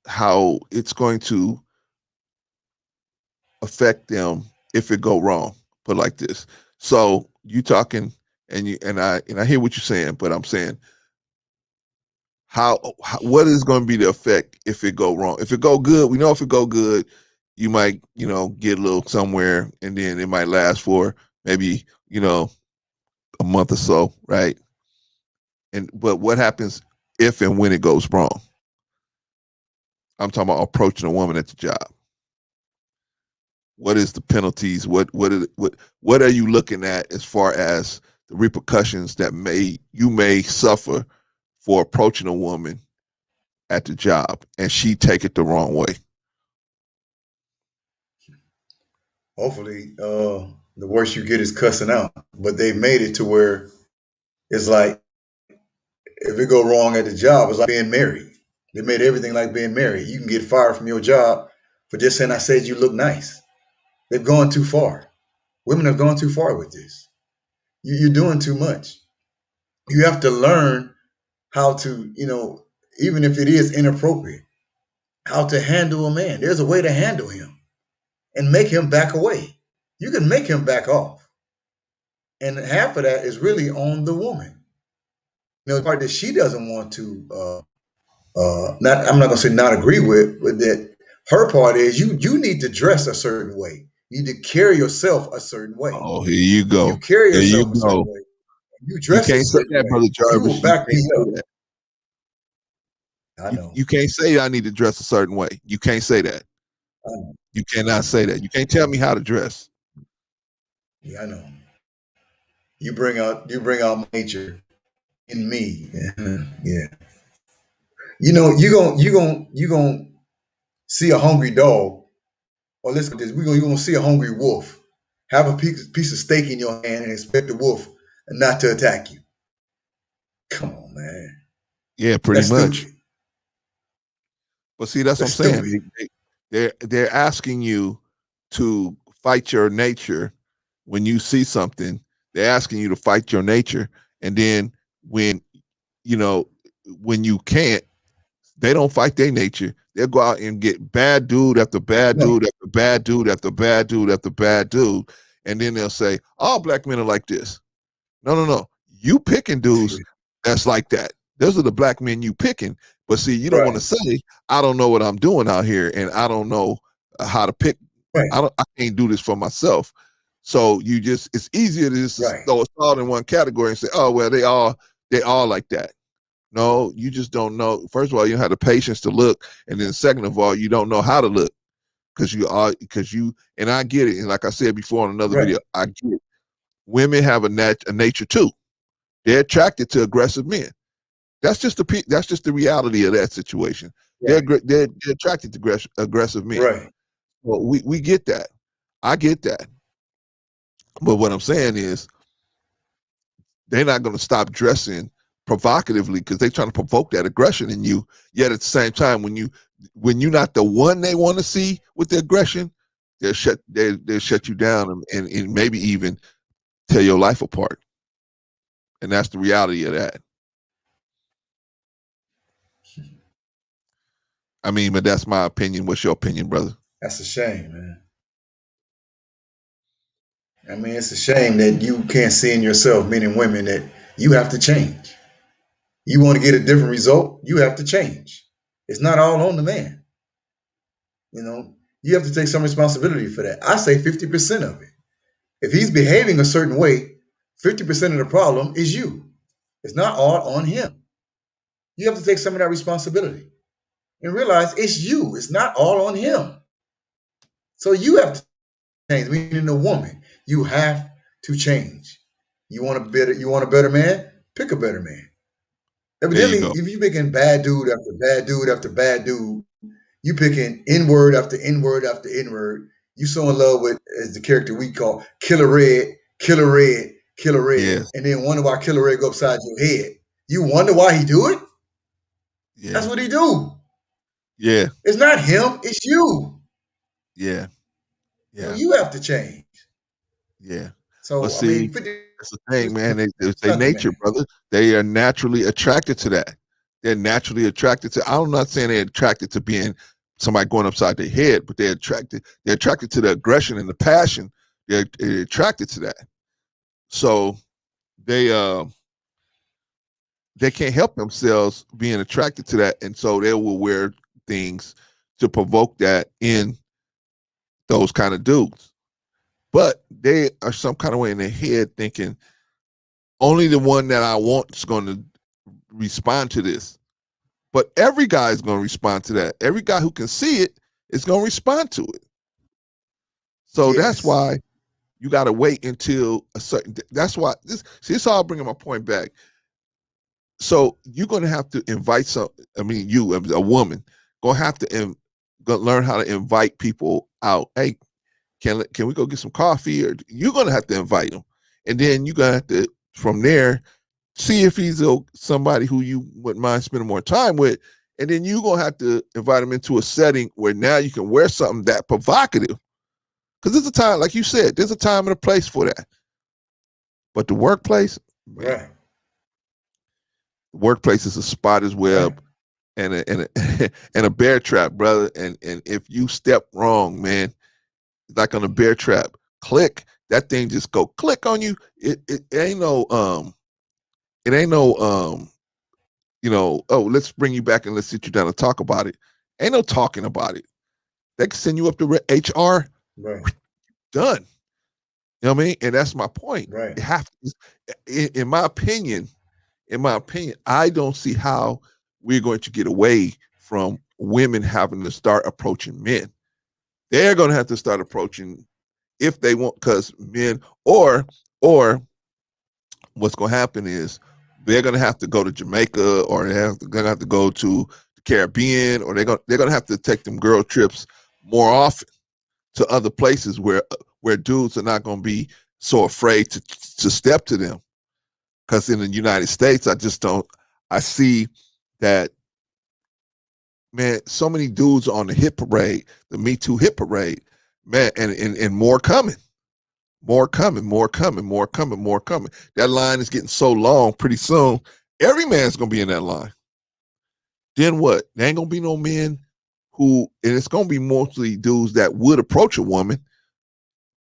how it's going to affect them if it go wrong. Put it like this. So you talking and I hear what you're saying, but I'm saying how what is going to be the effect if it go wrong? If it go good, we know if it go good, you might get a little somewhere, and then it might last for maybe a month or so, right? And but what happens if and when it goes wrong? I'm talking about approaching a woman at the job. What is the penalties? What are you looking at as far as the repercussions that you may suffer for approaching a woman at the job and she take it the wrong way? Hopefully, the worst you get is cussing out. But they made it to where it's like if it go wrong at the job, it's like being married. They made everything like being married. You can get fired from your job for just saying I said you look nice. They've gone too far. Women have gone too far with this. You're doing too much. You have to learn how to, even if it is inappropriate, how to handle a man. There's a way to handle him and make him back away. You can make him back off. And half of that is really on the woman. The part that she doesn't want to not I'm not gonna say not agree with, but that her part is you need to dress a certain way. You need to carry yourself a certain way. Oh, here you When you go. carry There you yourself a certain go. way, you You dress a can't say certain that, way, brother you will Jarvis. You back me can't say up. that. I know. You can't say I need to dress a certain way. You can't say that. I know. You cannot say that. You can't tell me how to dress. Yeah, I know. You bring out nature in me. Yeah. You gonna see a hungry dog, or let's go this. You gonna see a hungry wolf. Have a piece of steak in your hand and expect the wolf not to attack you. Come on, man. Yeah, pretty That's much. stupid. But see, that's what I'm That's saying. stupid. They're asking you to fight your nature when you see something. They're asking you to fight your nature, and then when you know when you can't, they don't fight their nature. They'll go out and get bad dude after bad No. dude after bad dude after bad dude after bad dude, and then they'll say all black men are like this. No, no, no. You picking dudes that's like that. Those are the black men you picking. But see, you don't want to Right. say, I don't know what I'm doing out here and I don't know how to pick. Right. I can't do this for myself. So it's easier to just Right. throw us all in one category and say, oh well, they all like that. No, you just don't know. First of all, you don't have the patience to look, and then second of all, you don't know how to look because you and I get it. And like I said before in another Right. video, I get it. Women have a nature too. They're attracted to aggressive men. That's just the reality of that situation. They're Right. they're, they're attracted to aggressive men. Right. Well, we get that. I get that. But what I'm saying is they're not going to stop dressing provocatively because they're trying to provoke that aggression in you. Yet at the same time, when you're not the one they want to see with the aggression, they'll shut you down and maybe even tear your life apart. And that's the reality of that. I mean, but that's my opinion. What's your opinion, brother? That's a shame, man. I mean, it's a shame that you can't see in yourself, men and women, that you have to change. You want to get a different result, you have to change. It's not all on the man. You know, you have to take some responsibility for that. I say 50% of it. If he's behaving a certain way, 50% of the problem is you. It's not all on him. You have to take some of that responsibility and realize it's you. It's not all on him. So you have to change, meaning the woman. You have to change. You want a better man? Pick a better man. There you Evidently, go. if you're picking bad dude after bad dude after bad dude, you picking N word after N word after N word. You so in love with as the character we call Killer Red, Killer Red, Killer Red, Yes. and then wonder why Killer Red go upside your head. You wonder why he do it? That's Yeah. what he do. Yeah. It's not him, it's you. Yeah. So Yeah. you have to change. Yeah. But So I see, mean, 50, that's the thing, man. It's it's their nothing, nature, man. brother. They are naturally attracted to that. they're naturally attracted to. I'm not saying they're attracted to being somebody going upside their head, but they're attracted to the aggression and the passion. They're attracted to that. So they uh they can't help themselves being attracted to that, and so they will wear things to provoke that in those kind of dudes. But they are some kind of way in their head thinking only the one that I want is going to respond to this. But every guy is going to respond to that. Every guy who can see it is going to respond to it. So that's Yes. why you got to wait until a certain. That's why this all bringing my point back. So you're going to have to invite some. I mean, you as a woman going to have to learn how to invite people out. Hey, can we go get some coffee? Or you're going to have to invite them, and then you're going to have to from there see if he's somebody who you wouldn't mind spending more time with. And then you're going to have to invite him into a setting where now you can wear something that provocative. Because there's a time, like you said, there's a time and a place for that. But the workplace, man, Right. the workplace is a spider's Right. web and a bear trap, brother. And if you step wrong, man, like on a bear trap, click, that thing just go click on you. It ain't no it ain't no oh, let's bring you back and let's sit you down and talk about it. Ain't no talking about it. They can send you up to HR, Right. done. You know what I mean? And that's my point. Right. It have in my opinion, I don't see how we're going to get away from women having to start approaching men. They're going to have to start approaching if they want, because men or what's going to happen is they're going to have to go to Jamaica, or they're going to have to go to the Caribbean, or they're going to have to take them girl trips more often to other places where dudes are not going to be so afraid to step to them. Because in the United States, I just don't. I see that, man. So many dudes on the hit parade, the Me Too hit parade, man, and more coming. More coming, more coming, more coming, more coming. That line is getting so long. Pretty soon, every man's gonna be in that line. Then what? There ain't gonna be no men who, and it's gonna be mostly dudes that would approach a woman.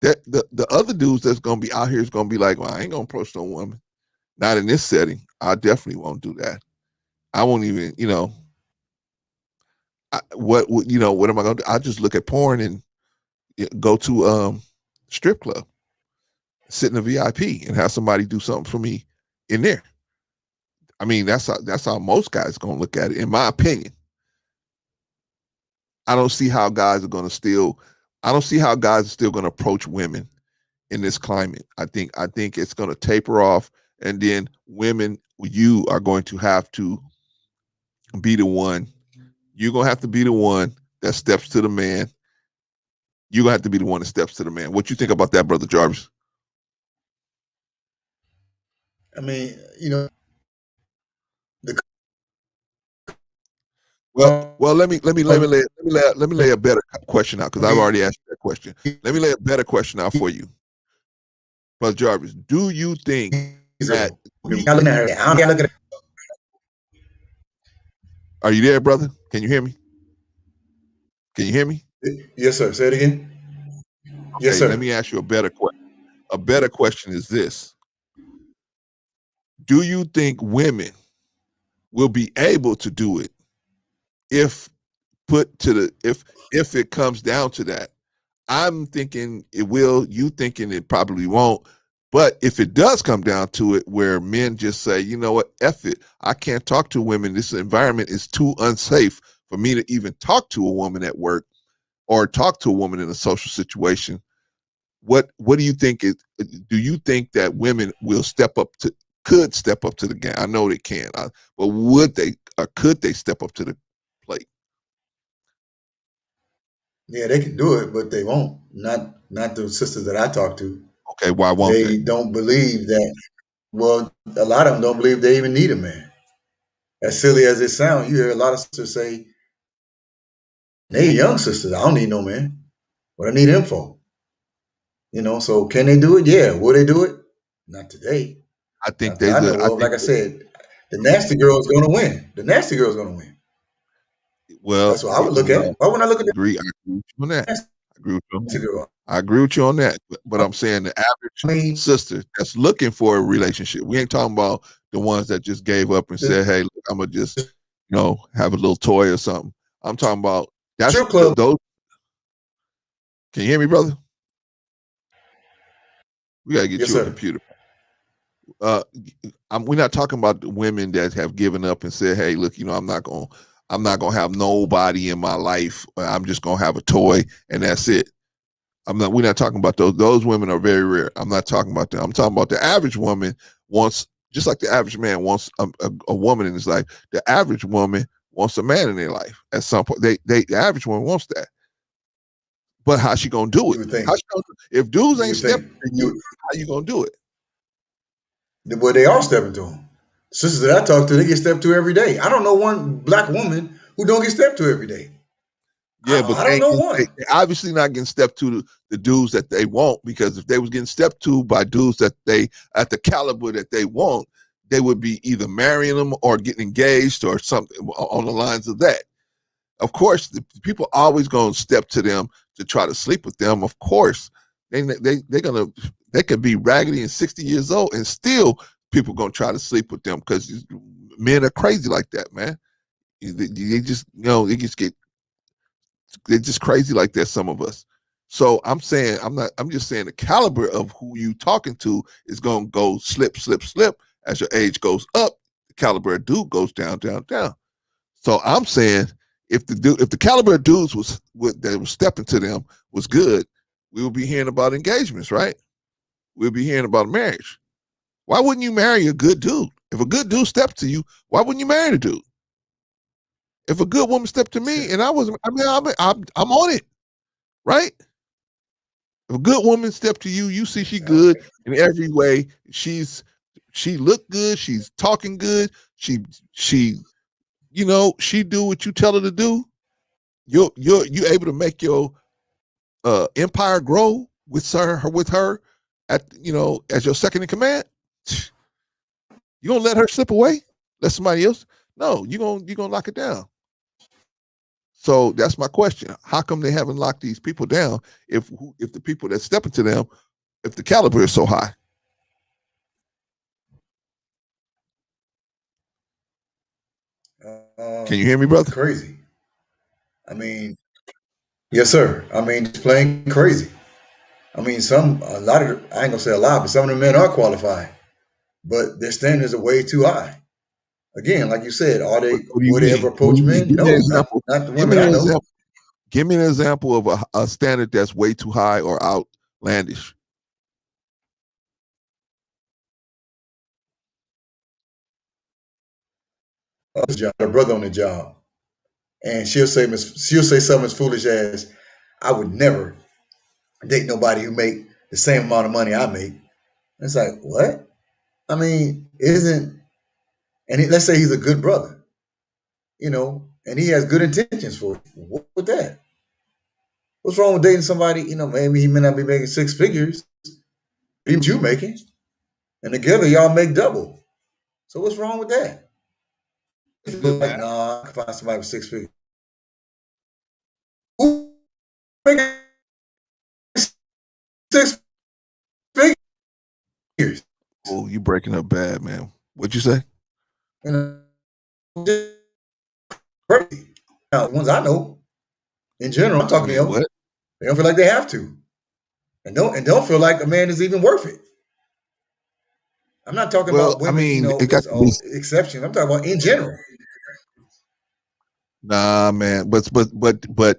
That the other dudes that's gonna be out here is gonna be like, well, I ain't gonna approach no woman. Not in this setting. I definitely won't do that. I won't even, what am I gonna do? I just look at porn and go to strip club, sit in a VIP, and have somebody do something for me in there. I mean, that's how most guys gonna look at it, in my opinion. I don't see how guys are gonna still. I don't see how guys are still gonna approach women in this climate. I think it's gonna taper off, and then women, you are going to have to be the one. You're gonna have to be the one that steps to the man. You're gonna have to be the one that steps to the man. What you think about that, brother Jarvis? I mean, the Well, let me lay a better question out, because I've companies already asked you that question. Let me lay a better question out for you, brother Jarvis. Do you think that we? are looking at her. I'm looking at Are you there, brother? Can you hear me? Can you hear me? her. Yes, sir. Say it again. Yes, Okay, let sir. me ask you a better question. A better question is this: do you think women will be able to do it if put to the if it comes down to that? I'm thinking it will. You thinking it probably won't. But if it does come down to it, where men just say, you know what, F it, I can't talk to women. This environment is too unsafe for me to even talk to a woman at work or talk to a woman in a social situation. What do you think? Do you think that women will could step up to the game? I know they can, but would they or could they step up to the plate? Yeah, they can do it, but they won't. Not the sisters that I talk to. Okay, why won't they? They don't believe that. Well, a lot of them don't believe they even need a man. As silly as it sounds, you hear a lot of sisters say, "They young sisters. I don't need no man. What I need him for?" So can they do it? Yeah. Will they do it? Not today. I think Not that they I look. know of. Like I said, the nasty girl is going to win. The nasty girl is going to win. Well, That's what I would look at. Why wouldn't I look at the I agree with you on that. nasty I agree with you on that. girl? I agree with you on that. But I'm saying the average I mean, sister that's looking for a relationship. We ain't talking about the ones that just gave up and the said, "Hey, look, I'm gonna just, have a little toy or something." I'm talking about that's strip club. those. Can you hear me, brother? We gotta get Yes, you a sir. computer. Uh, we're not talking about the women that have given up and said, "Hey, look, I'm not gonna have nobody in my life. I'm just gonna have a toy and that's it." We're not talking about those. Those women are very rare. I'm not talking about them. I'm talking about the average woman wants, just like the average man wants a woman in his life. The average woman wants a man in their life at some point. The average woman wants that. But how she gonna do You it? would think. How she gonna, if dudes You ain't would think. stepping to you, how you gonna do it? Well, they are stepping to them. Sisters that I talk to, they get stepped to every day. I don't know one black woman who don't get stepped to every day. Yeah, but I don't know one. they obviously not getting stepped to the dudes that they want, because if they was getting stepped to by dudes that they at the caliber that they want, they would be either marrying them or getting engaged or something on the lines of that. Of course, the people always gonna step to them to try to sleep with them. Of course, they're gonna, they could be raggedy and 60 years old and still people gonna try to sleep with them because men are crazy like that, man. They just they just get, they're just crazy like that, some of us. So I'm just saying the caliber of who you talking to is gonna go slip, slip, slip as your age goes up. The caliber of dude goes down, down, down. So I'm saying if the caliber of dudes that was stepping to them was good, we would be hearing about engagements, right? We'll be hearing about marriage. Why wouldn't you marry a good dude? If a good dude steps to you, why wouldn't you marry the dude? If a good woman stepped to me and I'm on it, right? If a good woman stepped to you, you see she good in every way. She look good. She's talking good. She she do what you tell her to do. You able to make your empire grow with her at as your second in command. You gonna let her slip away? Let somebody else? No, you gonna lock it down. So that's my question. How come they haven't locked these people down if the people that step into them, if the caliber is so high? Can you hear me, It's brother? crazy. I mean, yes, sir. I mean, it's plain crazy. I mean, a lot of, I ain't gonna say a lot, but some of the men are qualified, but their standards are way too high. Again, like you said, What do you will they ever mean? What do approach you mean? men? Give me an No, example. not the Give women me I an know. example. Give me an example of a standard that's way too high or outlandish. Her brother on the job, and she'll say something as foolish as, "I would never date nobody who make the same amount of money I make." It's like, what? I mean, isn't and let's say he's a good brother, and he has good intentions for you. What with that? What's wrong with dating somebody? Maybe he may not be making six figures, but even you making, and together y'all make double. So what's wrong with that? That's good Like, math. nah, I can find somebody with six figures. Who making six figures? Oh, you breaking up bad, man. What'd you say? You know, just crazy. Now, the ones I know, in general, I'm You talking to mean them. what? They don't feel like they have to, and don't feel like a man is even worth it. I'm not talking Well, about I women, mean, it got as to be. exceptions. I'm talking about in general. Nah, man. But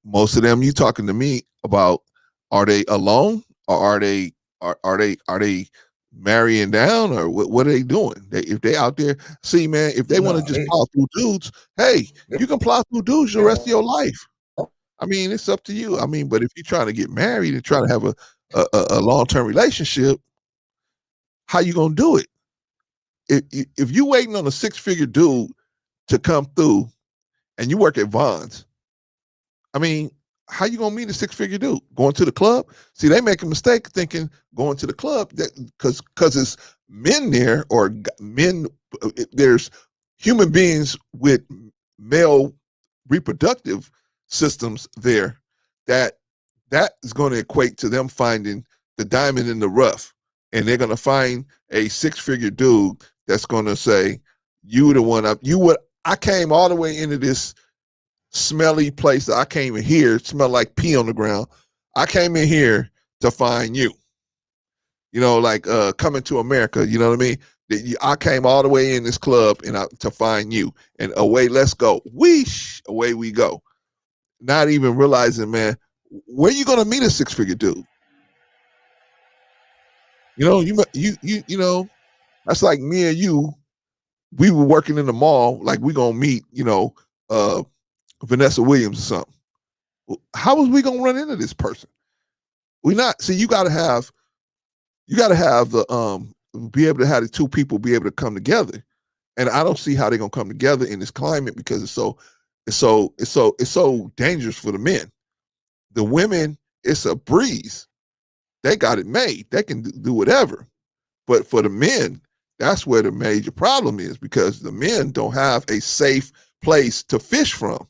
most of them you talking to me about, are they alone or are they marrying down, or what are they doing? If they out there, see, man, if they want to No, just plow through dudes, hey, you can plow through dudes the rest of they your life. I mean, it's up to you. I mean, but if you're trying to get married and try to have a long term relationship, how you gonna do it? If you waiting on a 6 figure dude to come through and you work at Vons, I mean, how you gonna meet a 6 figure dude? Going to the club? See, they make a mistake thinking going to the club that because it's men there, or men, there's human beings with male reproductive systems there, that is going to equate to them finding the diamond in the rough. And they're going to find a six-figure dude that's going to say, you the one up, you would, I came all the way into this smelly place that I came in here, it smelled like pee on the ground. I came in here to find you. Like Coming to America, you know what I mean? I came all the way in this club to find you. And away, let's go. Whoosh, away we go. Not even realizing, man, where you gonna meet a six-figure dude? That's like me and you. We were working in the mall, like we gonna meet, uh, Vanessa Williams or something. How was we gonna run into this person? We not see. You gotta have the be able to have the two people be able to come together, and I don't see how they're gonna come together in this climate because it's so dangerous for the men. The women, it's a breeze. They got it made. They can do whatever. But for the men, that's where the major problem is, because the men don't have a safe place to fish from.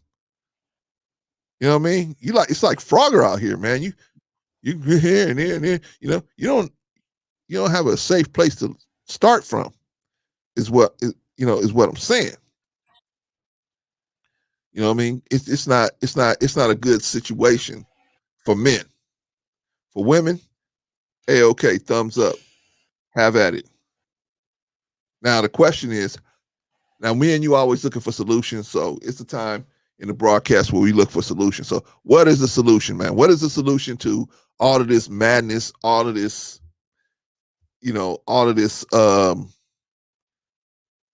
You know what I mean? It's like Frogger out here, man. You get here and there and there. You don't have a safe place to start from. Is what I'm saying. You know what I mean? It's not a good situation for men. For women, hey, okay, thumbs up, have at it. Now the question is, now me and you always looking for solutions, so it's a time in the broadcast where we look for solutions. So what is the solution, man? What is the solution to all of this madness, all of this, all of this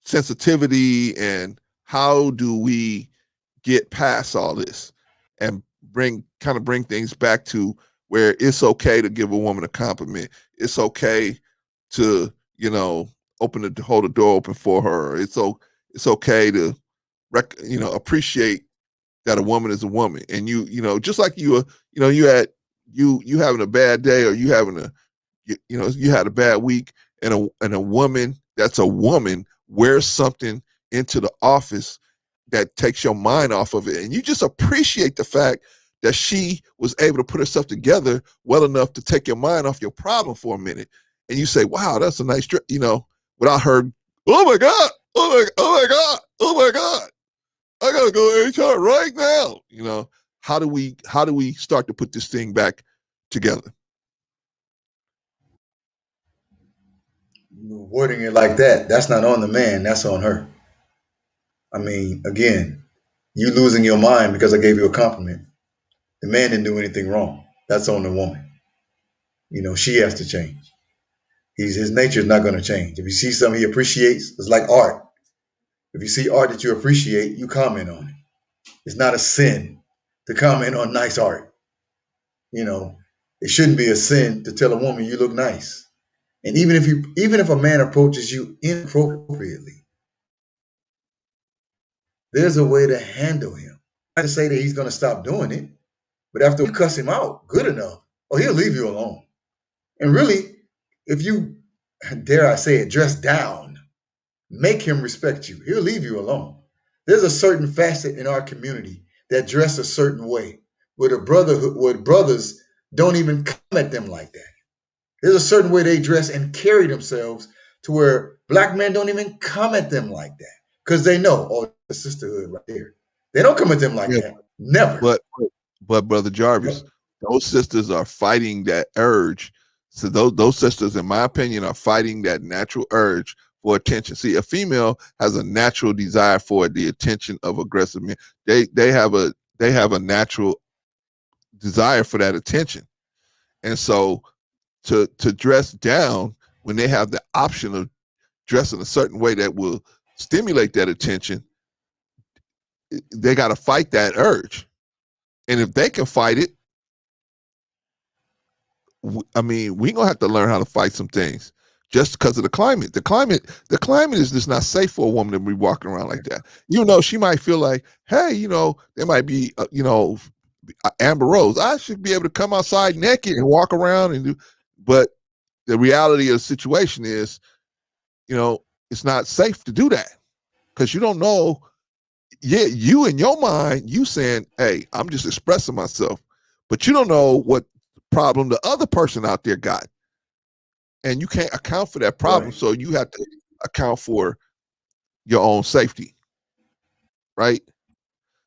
sensitivity, and how do we get past all this and bring things back to where it's okay to give a woman a compliment. It's okay to, hold the door open for her. It's okay to appreciate that a woman is a woman. And just like you having a bad day, or you having you had a bad week, and a woman that's a woman wears something into the office that takes your mind off of it, and you just appreciate the fact that she was able to put herself together well enough to take your mind off your problem for a minute, and you say, wow, that's a nice trip, without her, oh my god, oh my god, oh my god, I gotta go to HR right now. How do we start to put this thing back together? Wording it like that, that's not on the man, that's on her. I mean, again, you losing your mind because I gave you a compliment. The man didn't do anything wrong. That's on the woman. She has to change. His nature is not going to change. If you see something he appreciates, it's like art. If you see art that you appreciate, you comment on it. It's not a sin to comment on nice art. It shouldn't be a sin to tell a woman you look nice. And even if a man approaches you inappropriately, there's a way to handle him. Not to say that he's going to stop doing it, but after you cuss him out good enough, he'll leave you alone. And really, if you, dare I say it, dress down, make him respect you, he'll leave you alone. There's a certain facet in our community that dress a certain way, where brothers don't even come at them like that. There's a certain way they dress and carry themselves to where black men don't even come at them like that, because they know, the sisterhood right there. They don't come at them like that. Never. But Brother Jarvis, those sisters are fighting that urge. So those sisters, in my opinion, are fighting that natural urge for attention. See, a female has a natural desire for the attention of aggressive men. They have a natural desire for that attention. And so to dress down when they have the option of dressing a certain way that will stimulate that attention, they got to fight that urge. And if they can fight it, I mean, we're gonna have to learn how to fight some things just because of the climate. The climate is just not safe for a woman to be walking around like that. She might feel like, hey, there might be, Amber Rose. I should be able to come outside naked and walk around and do. But the reality of the situation is, you know, it's not safe to do that because you don't know. Yeah, you in your mind, you saying, "Hey, I'm just expressing myself," but you don't know what problem the other person out there got, and you can't account for that problem. Right. So you have to account for your own safety, right?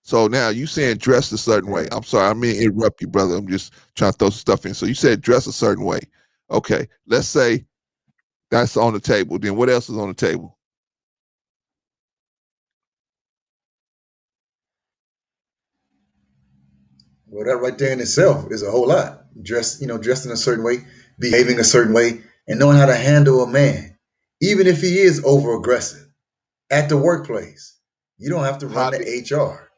So now you saying dress a certain way. Right. I'm sorry, I mean interrupt you, brother. I'm just trying to throw some stuff in. So you said dress a certain way. Okay, let's say that's on the table. Then what else is on the table? Well, that right there in itself is a whole lot. Dressed in a certain way, behaving a certain way, and knowing how to handle a man, even if he is over aggressive at the workplace. You don't have to How run do to HR.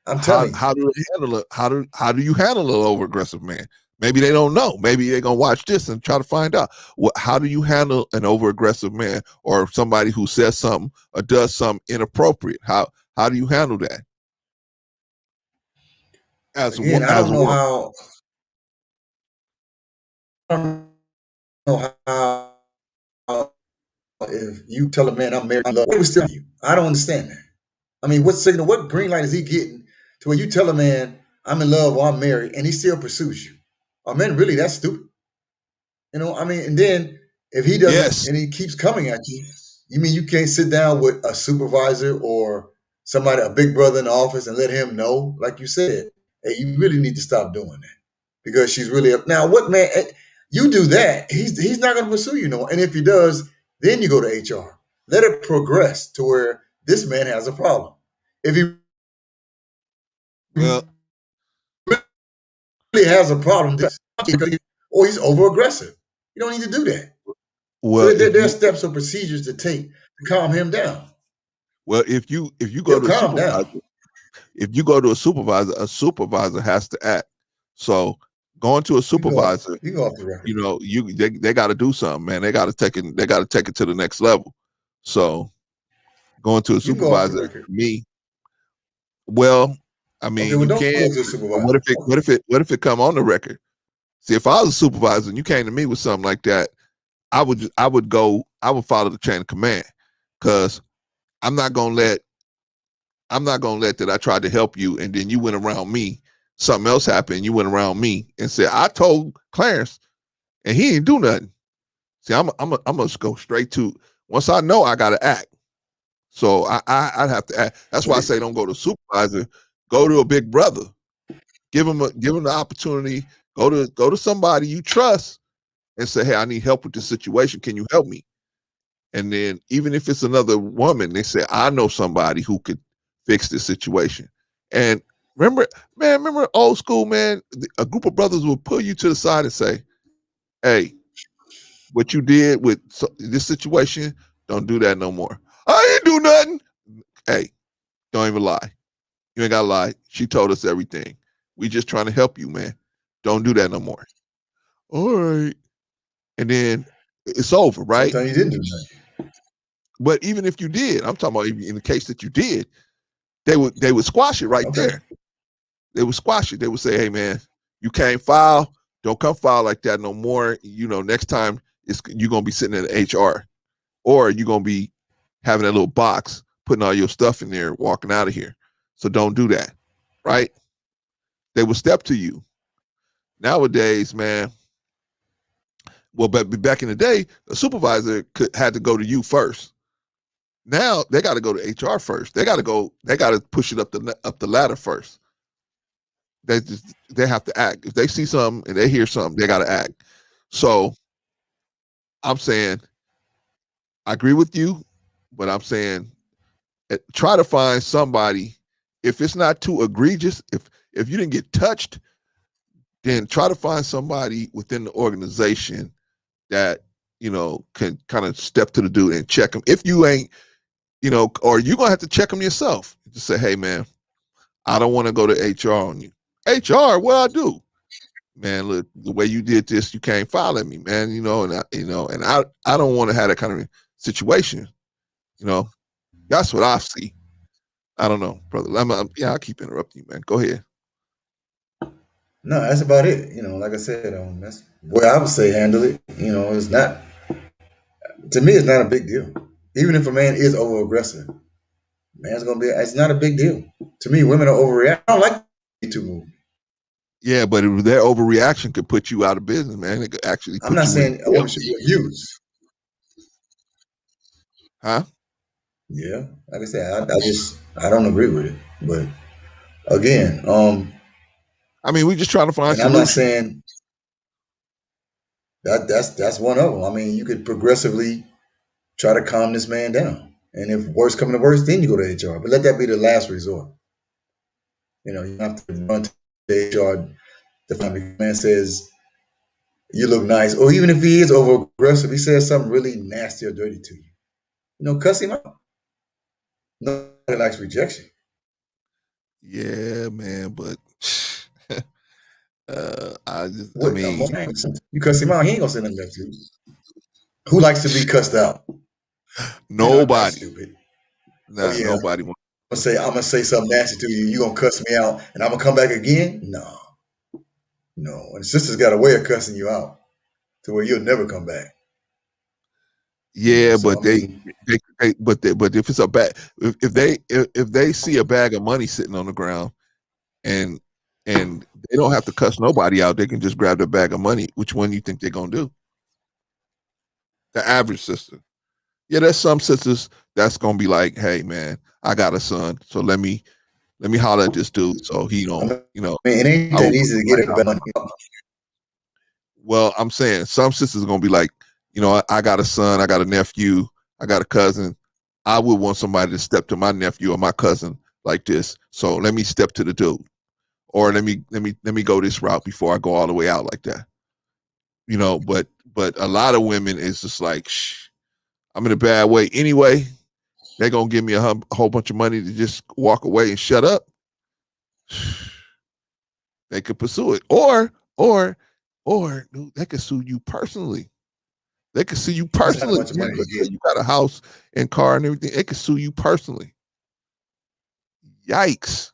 I'm how telling you, how do they handle it? How do you handle an over aggressive man? Maybe they don't know. Maybe they're gonna watch this and try to find out. How do you handle an over aggressive man or somebody who says something or does something inappropriate? How do you handle that again, I as don't a know woman? how. I don't know how if you tell a man I'm married, I love you, still you. I don't understand that. I mean, what signal, what green light is he getting to where you tell a man I'm in love or I'm married and he still pursues you? Are men really that stupid? I mean, and then if he doesn't Yes. and he keeps coming at you, you mean you can't sit down with a supervisor or somebody, a big brother in the office, and let him know, like you said, hey, you really need to stop doing that because she's really up. Now, what man? You do that, he's not going to pursue you no more. And if he does, then you go to HR. Let it progress to where this man has a problem. If he Well, really has a problem, or he's over aggressive, you don't need to do that. So well, if there are you steps or procedures to take to calm him down. if you go He'll to a calm down. supervisor, if you go to a supervisor has to act. So going to a You can go off. supervisor, You can go off the record. they got to do something, man. They got to take it to the next level. So going to a You can go off the supervisor, record. me, well, I Okay, mean, well, you don't can, go to a but supervisor. what if it come on the record? See, if I was a supervisor and you came to me with something like that, I would follow the chain of command because I'm not gonna let I'm not gonna let that I tried to help you and then you went around me. Something else happened. You went around me and said I told Clarence and he didn't do nothing. See, I'm gonna go straight to once I know I gotta act. So I'd have to act. That's why I say don't go to supervisor. Go to a big brother. Give him the opportunity. Go to somebody you trust and say, hey, I need help with this situation. Can you help me? And then even if it's another woman, they say, I know somebody who could fix this situation. And remember old school, man, a group of brothers would pull you to the side and say, hey, what you did with this situation, don't do that no more. I ain't do nothing. Hey, don't even lie. You ain't gotta lie. She told us everything. We just trying to help you, man. Don't do that no more. All right. And then it's over, right? Sometimes you didn't do nothing. But even if you did, I'm talking about in the case that you did, they would squash it right Okay. there. They would squash it. They would say, "Hey, man, you can't file. Don't come file like that no more. You know, next time you're gonna be sitting in the HR, or you're gonna be having that little box, putting all your stuff in there, walking out of here. So don't do that, right? They will step to you. Nowadays, man, well, but back in the day, a supervisor had to go to you first. Now they got to go to HR first. They got to go. They got to push it up the ladder first. They have to act. If they see something and they hear something, they got to act. So I'm saying I agree with you, but I'm saying try to find somebody. If it's not too egregious, if you didn't get touched, then try to find somebody within the organization that can kind of step to the dude and check him. If you ain't, or you're gonna have to check him yourself. Just say, hey man, I don't want to go to HR on you. HR, what I do? Man, look, the way you did this, you can't file at me, man. I don't want to have that kind of situation. You know, that's what I see. I don't know, brother. I keep interrupting you, man. Go ahead. No, that's about it. Like I said, that's where I would say handle it. It's not, to me, it's not a big deal. Even if a man is over aggressive, man's gonna be. It's not a big deal to me. Women are overreacting. I don't like the Me Too movement. Yeah, but their overreaction could put you out of business, man. It could actually I'm put not you in saying a jail. woman should be abused. Huh? Yeah, like I said, I don't agree with it. But again, I mean, we just trying to find and I'm not solutions. saying that's one of them. I mean, you could progressively try to calm this man down, and if worse come to worse, then you go to HR. But let that be the last resort. You have to run to HR. The family man says you look nice, or even if he is over aggressive, he says something really nasty or dirty to you. Cuss him out. Nobody likes rejection. Yeah, man, but I What? mean, You cuss him out, he ain't gonna say nothing back to you. Who likes to be cussed out? Man, that's nobody, stupid. Oh nah, yeah, nobody wants. I'm gonna say something nasty to you. You gonna cuss me out, and I'm gonna come back again? No, no. And sisters got a way of cussing you out to where you'll never come back. Yeah, So but I mean, but if it's a bag, if they see a bag of money sitting on the ground and they don't have to cuss nobody out, they can just grab the bag of money. Which one you think they're gonna do? The average sister. Yeah, there's some sisters that's gonna be like, hey man, I got a son, so let me holler at this dude so he I don't, mean, it ain't I that will easy to like, get a money. well, I'm saying some sisters are gonna be like, I got a son, I got a nephew, I got a cousin. I would want somebody to step to my nephew or my cousin like this. So let me step to the dude. Or let me go this route before I go all the way out like that. But a lot of women is just like, shh, I'm in a bad way anyway. They're gonna give me a whole bunch of money to just walk away and shut up. They could pursue it, or dude, they could sue you personally. They could sue you That's not a personally. bunch of Man. money to Let's say get. you got a house and car and everything. They could sue you personally. Yikes!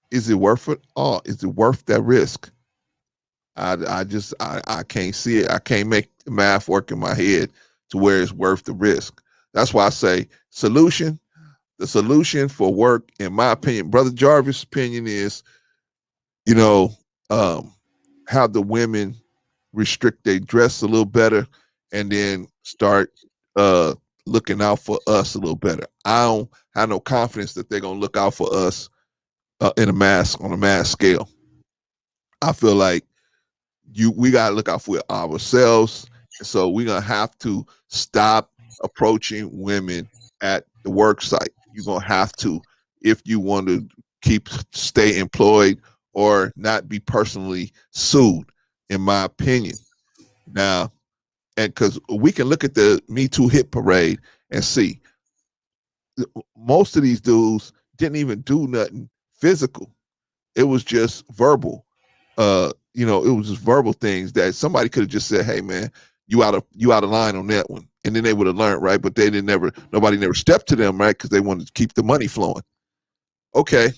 Is it worth it? Oh, is it worth that risk? I can't see it. I can't make the math work in my head to where it's worth the risk. That's why I say solution. The solution for work, in my opinion, Brother Jarvis' opinion is, you know, um, have the women restrict their dress a little better and then start uh looking out for us a little better. I don't have no confidence that they're gonna look out for us on a mass scale. I feel like we gotta look out for ourselves. So we're gonna have to stop approaching women at the work site. You're gonna have to, if you want to stay employed or not be personally sued, in my opinion. Now, and because we can look at the Me Too hit parade and see most of these dudes didn't even do nothing physical. It was just verbal. It was just verbal things that somebody could have just said, "Hey, man, you out of line on that one," and then they would have learned, right? But they didn't never nobody never stepped to them, right? Because they wanted to keep the money flowing. Okay,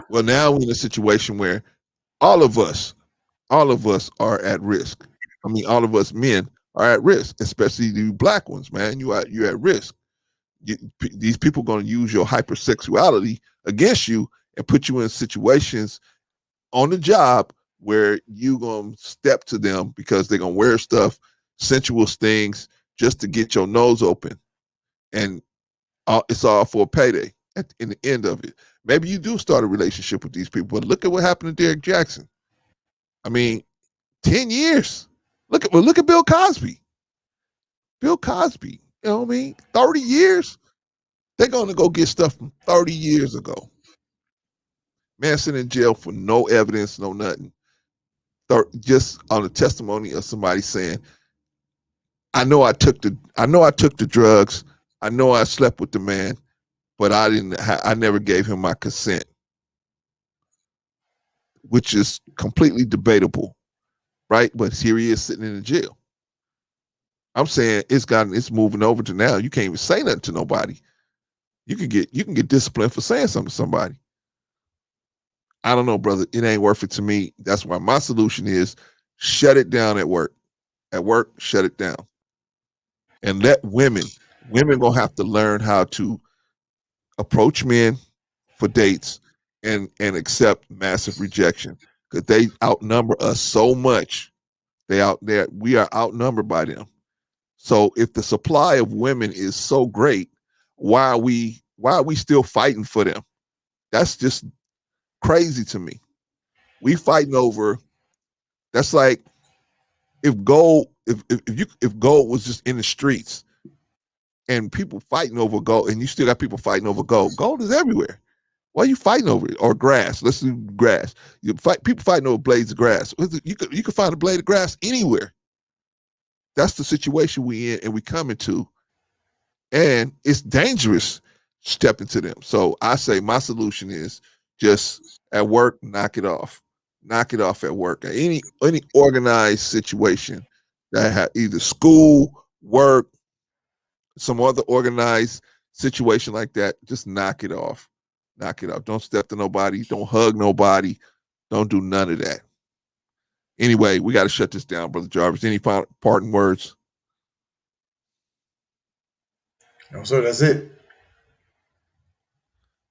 well now we're in a situation where all of us, all of us are at risk. I mean, all of us men are at risk, especially the black ones, man. You're at risk. These people are going to use your hypersexuality against you and put you in situations on the job where you gonna step to them because they're gonna wear stuff, sensuous things, just to get your nose open, and it's all for a payday. In the end of it, maybe you do start a relationship with these people. But look at what happened to Derek Jackson. I mean, 10 years. Look at Bill Cosby. Bill Cosby. You know what I mean? 30 years. They're gonna go get stuff from 30 years ago. Man sitting in jail for no evidence, no nothing. Just on the testimony of somebody saying, I know I took the drugs. I know I slept with the man, but I never gave him my consent, which is completely debatable, right? But here he is sitting in the jail. I'm saying it's moving over to now. You can't even say nothing to nobody. You can get disciplined for saying something to somebody. I don't know, brother. It ain't worth it to me. That's why my solution is shut it down at work. At work, shut it down. and let women gonna have to learn how to approach men for dates and accept massive rejection because they outnumber us so much. They out there, we are outnumbered by them. So if the supply of women is so great, why are we still fighting for them? That's just crazy to me. We fighting over. That's like if gold was just in the streets and people fighting over gold, and you still got people fighting over gold. Gold is everywhere. Why are you fighting over it? Or grass? Let's do grass. You fight people fighting over blades of grass. You could find a blade of grass anywhere. That's the situation we in and we coming to, and it's dangerous stepping to them. So I say my solution is just at work, knock it off at work. Any organized situation that have either school, work, some other organized situation like that, just knock it off. Knock it off. Don't step to nobody. Don't hug nobody. Don't do none of that. Anyway, we got to shut this down, Brother Jarvis. Any parting words? No, sir, that's it.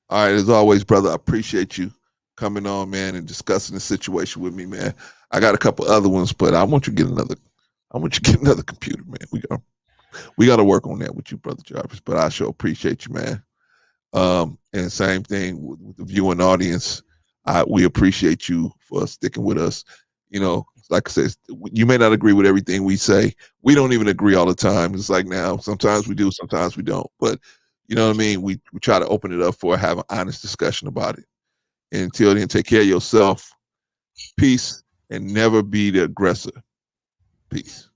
All right, as always, brother, I appreciate you coming on, man, and discussing the situation with me, man. I got a couple other ones, but I want you to get another. I want you to get another computer, man. We got to work on that with you, Brother Jarvis. But I sure appreciate you, man. And same thing with the viewing audience. We appreciate you for sticking with us. You know, like I said, you may not agree with everything we say. We don't even agree all the time. It's like now, sometimes we do, sometimes we don't. But you know what I mean? We try to open it up for have an honest discussion about it. And until then, take care of yourself. Peace and never be the aggressor. Peace.